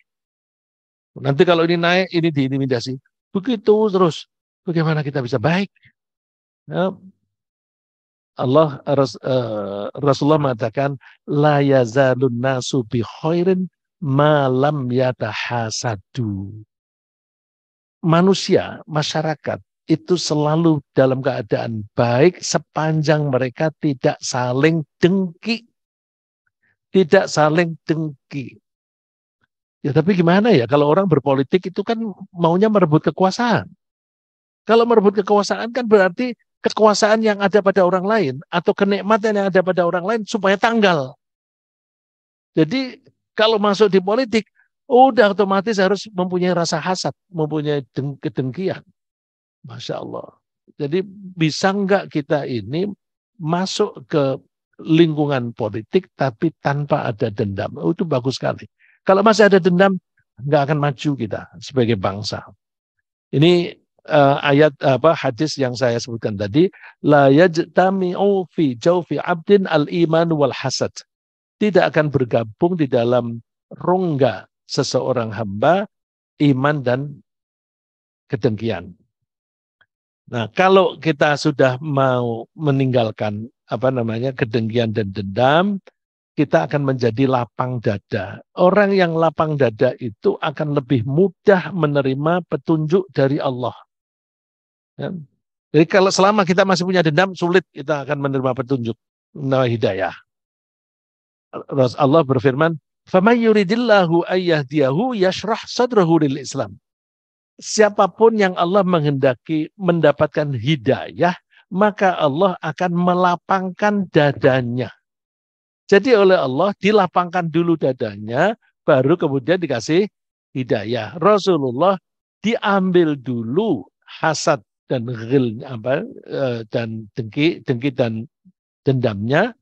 Nanti kalau ini naik, ini diintimidasi. Begitu terus. Bagaimana kita bisa baik? Ya. Rasulullah mengatakan, la yazalun nasu bi khairin ma lam yatahasadu. Manusia, masyarakat itu selalu dalam keadaan baik sepanjang mereka tidak saling dengki. Tidak saling dengki. Ya tapi gimana ya, kalau orang berpolitik itu kan maunya merebut kekuasaan. Kalau merebut kekuasaan kan berarti kekuasaan yang ada pada orang lain atau kenikmatan yang ada pada orang lain supaya tanggal. Jadi kalau masuk di politik, udah otomatis harus mempunyai rasa hasad, mempunyai kedengkian. Masya Allah. Jadi bisa enggak kita ini masuk ke lingkungan politik tapi tanpa ada dendam? Oh, itu bagus sekali. Kalau masih ada dendam, enggak akan maju kita sebagai bangsa. Ini ayat hadis yang saya sebutkan tadi, la yajtami'u fi jawfi 'abdin al-iman wal hasad. Tidak akan bergabung di dalam rongga seseorang hamba iman dan kedengkian. Nah, kalau kita sudah mau meninggalkan kedengkian dan dendam, kita akan menjadi lapang dada. Orang yang lapang dada itu akan lebih mudah menerima petunjuk dari Allah. Ya. Jadi kalau selama kita masih punya dendam, sulit kita akan menerima petunjuk, menerima hidayah. Allah berfirman, "Faman yuridillahu ayyahdiyahu yashrah sadrahu lil Islam." Siapapun yang Allah menghendaki mendapatkan hidayah, maka Allah akan melapangkan dadanya. Jadi oleh Allah dilapangkan dulu dadanya, baru kemudian dikasih hidayah. Rasulullah diambil dulu hasad dan ghil dan dengki dan dendamnya,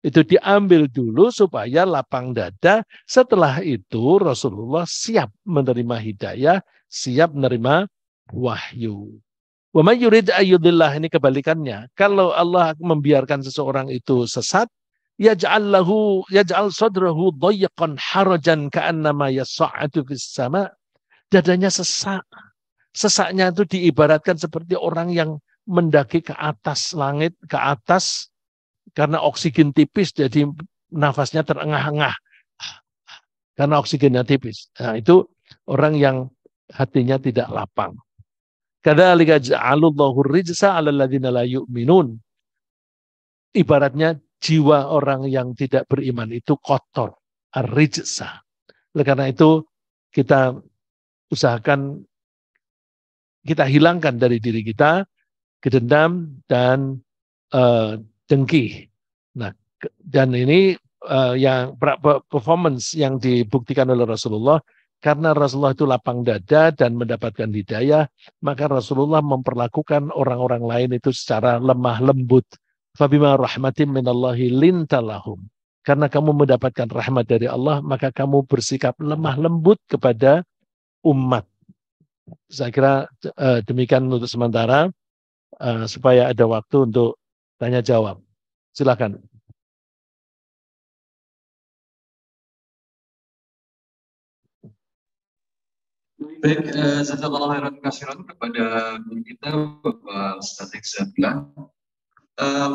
itu diambil dulu supaya lapang dada. Setelah itu Rasulullah siap menerima hidayah, siap menerima wahyu. Wa may yurid ayyudillah, ini kebalikannya. Kalau Allah membiarkan seseorang itu sesat, yaj'al sadrahu dhayyqan harajan ka'annama yas'adu fis sama. Dadanya sesak. Sesaknya itu diibaratkan seperti orang yang mendaki ke atas langit, ke atas, karena oksigen tipis, jadi nafasnya terengah-engah. Karena oksigennya tipis. Nah, itu orang yang hatinya tidak lapang. Kadzalika ja'alallahu rijsa 'alal ladzina la yu'minun. Ibaratnya jiwa orang yang tidak beriman itu kotor. Ar-rijsa. Oleh karena itu kita usahakan kita hilangkan dari diri kita kedendam dan dengki. Nah, dan ini yang performance yang dibuktikan oleh Rasulullah, karena Rasulullah itu lapang dada dan mendapatkan hidayah, maka Rasulullah memperlakukan orang-orang lain itu secara lemah lembut. Fabima rahmatin minallahi lintalahum. Karena kamu mendapatkan rahmat dari Allah, maka kamu bersikap lemah lembut kepada umat. Saya kira demikian untuk sementara, supaya ada waktu untuk tanya jawab. Silakan. Baik, jazakallahu khairan katsiran kepada guru kita Bapak Ustaz Iqbal.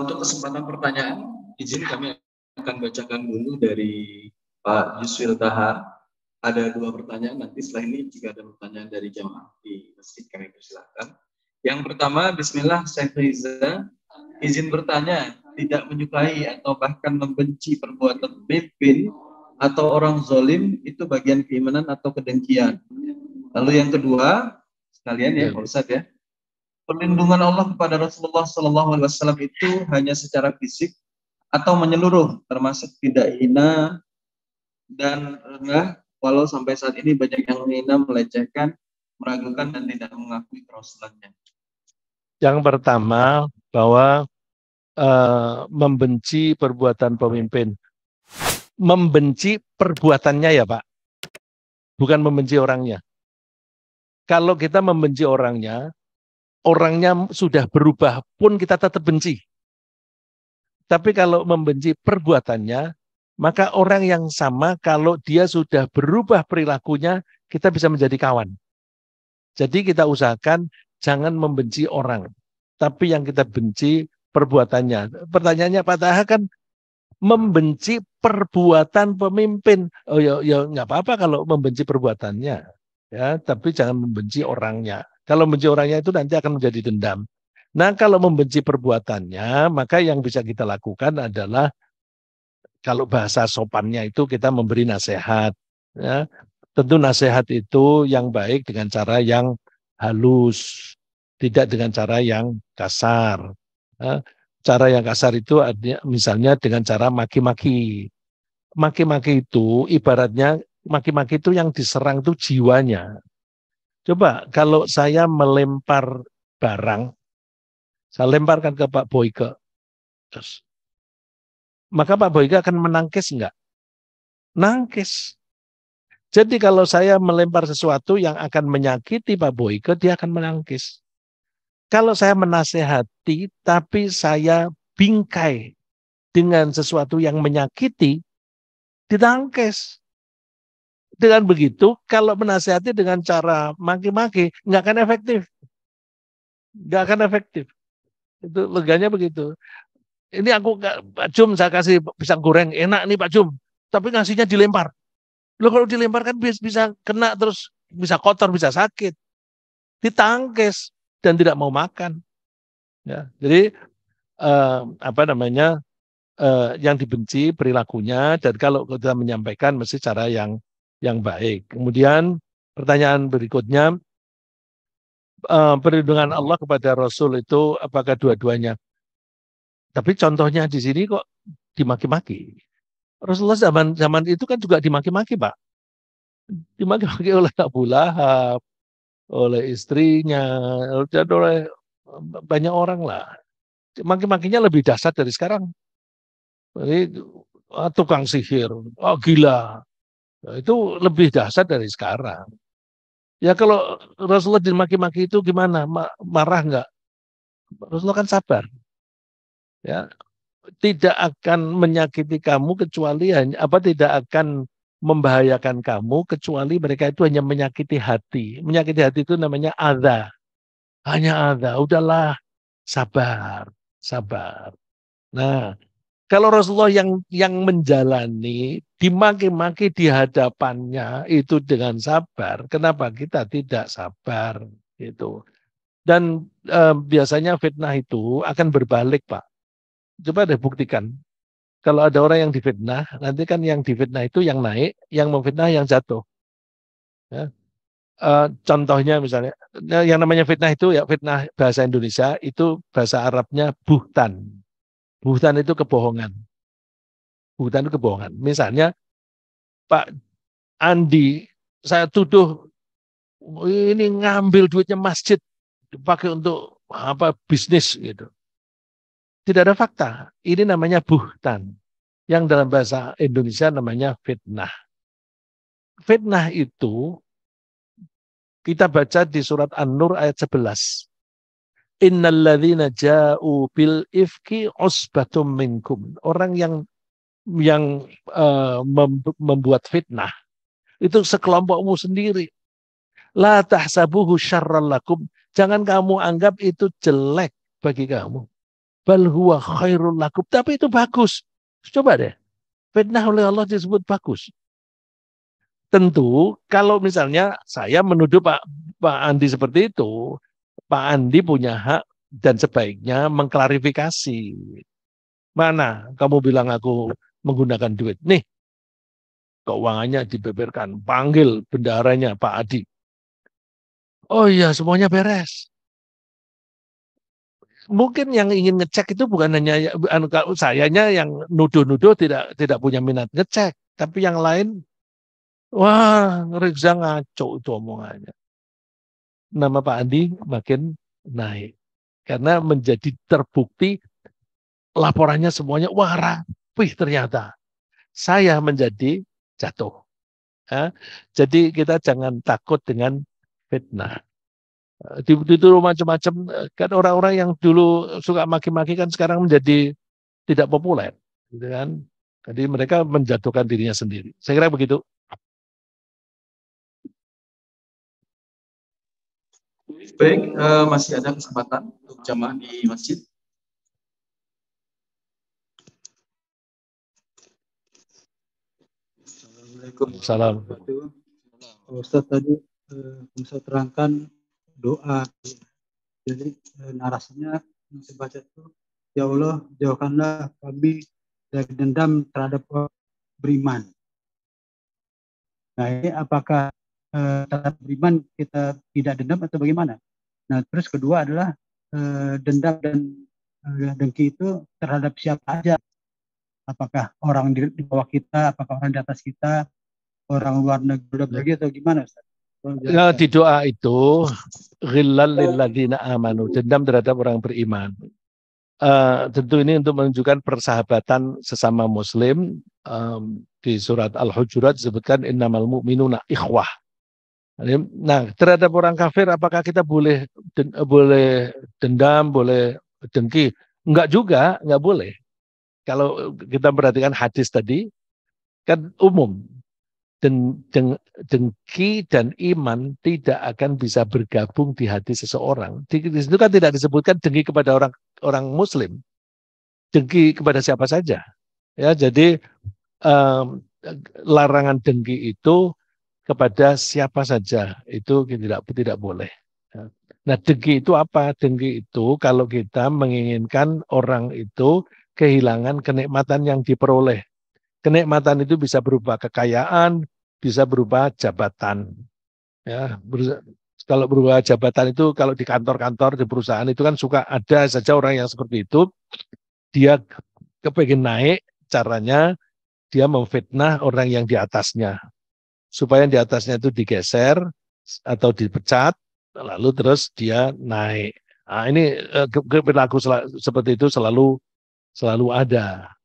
Untuk kesempatan pertanyaan, izin kami akan bacakan dulu dari Pak Yuswil Tahar. Ada 2 pertanyaan, nanti setelah ini jika ada pertanyaan dari jamaah di masjid kami persilahkan. Yang pertama, Bismillah, Syekh Riza, izin bertanya, tidak menyukai atau bahkan membenci perbuatan pemimpin atau orang zalim itu bagian keimanan atau kedengkian. Lalu yang kedua, sekalian ya Pak Ustadz ya, perlindungan Allah kepada Rasulullah SAW itu hanya secara fisik atau menyeluruh, termasuk tidak hina dan rendah, walau sampai saat ini banyak yang menghina, melecehkan, meragukan dan tidak mengakui kerasulannya. Yang pertama, bahwa membenci perbuatan pemimpin. Membenci perbuatannya ya Pak, bukan membenci orangnya. Kalau kita membenci orangnya sudah berubah pun kita tetap benci. Tapi kalau membenci perbuatannya, maka orang yang sama kalau dia sudah berubah perilakunya, kita bisa menjadi kawan. Jadi kita usahakan jangan membenci orang, tapi yang kita benci perbuatannya. Pertanyaannya Pak Taha kan membenci perbuatan pemimpin. Oh ya nggak apa-apa kalau membenci perbuatannya. Ya, tapi jangan membenci orangnya. Kalau membenci orangnya itu nanti akan menjadi dendam. Nah, kalau membenci perbuatannya, maka yang bisa kita lakukan adalah, kalau bahasa sopannya itu kita memberi nasihat. Ya. Tentu nasihat itu yang baik dengan cara yang halus, tidak dengan cara yang kasar. Ya. Cara yang kasar itu misalnya dengan cara maki-maki. Maki-maki itu ibaratnya, maki-maki itu yang diserang itu jiwanya. Coba kalau saya melempar barang, saya lemparkan ke Pak Boyke, maka Pak Boyke akan menangkis enggak? Nangkis. Jadi kalau saya melempar sesuatu yang akan menyakiti Pak Boyke, dia akan menangkis. Kalau saya menasehati, tapi saya bingkai dengan sesuatu yang menyakiti, ditangkes. Dengan begitu, kalau menasehati dengan cara maki-maki, nggak akan efektif. Nggak akan efektif. Itu leganya begitu. Ini aku, Pak Jum, saya kasih pisang goreng, enak nih Pak Jum. Tapi ngasihnya dilempar. Loh kalau dilempar kan bisa kena terus, bisa kotor, bisa sakit. Ditangkes dan tidak mau makan. Ya, jadi apa namanya, yang dibenci perilakunya, dan kalau kita menyampaikan mesti cara yang baik. Kemudian pertanyaan berikutnya, perlindungan Allah kepada Rasul itu apakah dua-duanya? Tapi contohnya di sini kok dimaki-maki. Rasulullah zaman itu kan juga dimaki-maki, Pak. Dimaki-maki oleh Abu Lahab, oleh istrinya, dan oleh banyak orang lah. Maki-makinya lebih dahsyat dari sekarang. Jadi tukang sihir, oh gila. Nah, itu lebih dahsyat dari sekarang. Ya kalau Rasulullah dimaki-maki itu gimana? Marah nggak? Rasulullah kan sabar. Ya, tidak akan menyakiti kamu kecuali tidak akan membahayakan kamu kecuali mereka itu hanya menyakiti hati. Menyakiti hati itu namanya adza. Hanya adza. Udahlah, sabar, sabar. Nah, kalau Rasulullah yang menjalani dimaki-maki di hadapannya itu dengan sabar, kenapa kita tidak sabar? Gitu. Dan biasanya fitnah itu akan berbalik, Pak. Coba deh buktikan. Kalau ada orang yang difitnah, nanti kan yang difitnah itu yang naik, yang memfitnah yang jatuh. Ya. Contohnya misalnya, yang namanya fitnah itu ya fitnah bahasa Indonesia itu bahasa Arabnya buhtan. Buhtan itu kebohongan. Buhtan itu kebohongan. Misalnya Pak Andi, saya tuduh ini ngambil duitnya masjid dipakai untuk apa bisnis gitu. Tidak ada fakta. Ini namanya buhtan. Yang dalam bahasa Indonesia namanya fitnah. Fitnah itu kita baca di surat An-Nur ayat 11. Innalladzina ja'u bil ifki usbatum minkum. Orang yang membuat fitnah itu sekelompokmu sendiri. La tahsabuhu syarran lakum. Jangan kamu anggap itu jelek bagi kamu. Bal huwa khairul lakum. Tapi itu bagus. Coba deh. Fitnah oleh Allah disebut bagus. Tentu kalau misalnya saya menuduh Pak Andi seperti itu, Pak Andi punya hak dan sebaiknya mengklarifikasi. Mana kamu bilang aku menggunakan duit? Nih, keuangannya dibeberkan. Panggil bendaharanya Pak Adi. Oh iya, semuanya beres. Mungkin yang ingin ngecek itu bukan hanya sayanya yang nuduh-nuduh tidak punya minat ngecek, tapi yang lain, wah, Reza ngaco itu omongannya. Nama Pak Andi makin naik karena menjadi terbukti laporannya semuanya wah rapih ternyata. Saya menjadi jatuh. Ya. Jadi kita jangan takut dengan fitnah. Di macam-macam kan orang-orang yang dulu suka maki-maki kan sekarang menjadi tidak populer, gitu kan? Jadi mereka menjatuhkan dirinya sendiri. Saya kira begitu. Baik, masih ada kesempatan untuk jamaah di masjid. Assalamualaikum Salam. warahmatullahi wabarakatuh. Ustaz tadi bisa terangkan doa. Jadi narasinya yang saya baca itu, ya Allah jauhkanlah kami dari dendam terhadap orang beriman. Nah ini apakah terhadap beriman kita tidak dendam atau bagaimana? Nah terus kedua adalah dendam dan dengki itu terhadap siapa aja? Apakah orang di bawah kita, apakah orang di atas kita, orang luar negeri udah pergi atau gimana Ustaz? Ya, di doa itu ghillal lilladzina amanu, dendam terhadap orang beriman. Tentu ini untuk menunjukkan persahabatan sesama muslim. Di surat Al-Hujurat disebutkan innamal mu'minuna ikhwah. Nah, terhadap orang kafir apakah kita boleh boleh dendam, boleh dengki? Enggak juga, enggak boleh. Kalau kita perhatikan hadis tadi kan umum. Dengki dan iman tidak akan bisa bergabung di hati seseorang. Di situ kan tidak disebutkan dengki kepada orang Muslim, dengki kepada siapa saja. Ya, jadi larangan dengki itu kepada siapa saja itu tidak boleh. Nah, dengki itu apa? Dengki itu kalau kita menginginkan orang itu kehilangan kenikmatan yang diperoleh. Kenikmatan itu bisa berupa kekayaan, bisa berupa jabatan. Ya, kalau berupa jabatan itu kalau di kantor-kantor di perusahaan itu kan suka ada saja orang yang seperti itu. Dia kepengen naik, caranya dia memfitnah orang yang di atasnya supaya yang di atasnya itu digeser atau dipecat, lalu terus dia naik. Nah, ini perilaku seperti itu selalu ada.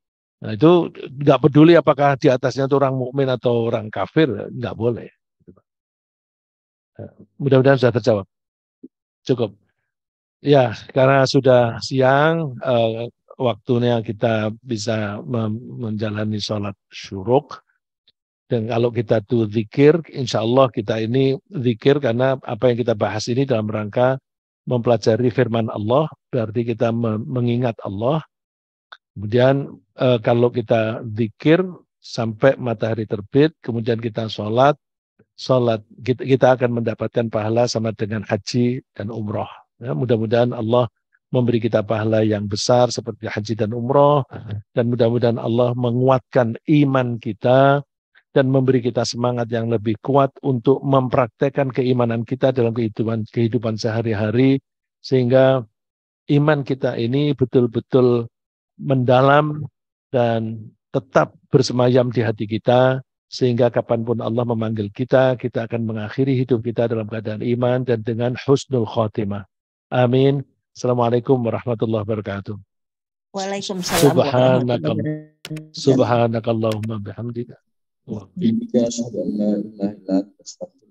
Nah, itu nggak peduli apakah di atasnya itu orang mukmin atau orang kafir, nggak boleh. Mudah-mudahan sudah terjawab. Cukup. Ya, karena sudah siang, waktunya kita bisa menjalani sholat syuruk. Dan kalau kita tuh zikir, insya Allah kita ini zikir karena apa yang kita bahas ini dalam rangka mempelajari firman Allah, berarti kita mengingat Allah. Kemudian kalau kita zikir sampai matahari terbit, kemudian kita sholat kita akan mendapatkan pahala sama dengan haji dan umroh. Ya, mudah-mudahan Allah memberi kita pahala yang besar seperti haji dan umroh, dan mudah-mudahan Allah menguatkan iman kita dan memberi kita semangat yang lebih kuat untuk mempraktekkan keimanan kita dalam kehidupan sehari-hari, sehingga iman kita ini betul-betul mendalam dan tetap bersemayam di hati kita, sehingga kapanpun Allah memanggil kita, kita akan mengakhiri hidup kita dalam keadaan iman dan dengan husnul khotimah. Amin. Assalamualaikum warahmatullahi wabarakatuh. Waalaikumsalam warahmatullahi wabarakatuh. Subhanakallahumma bihamdika. Asyhadu an la ilaha illa anta, astaghfiruka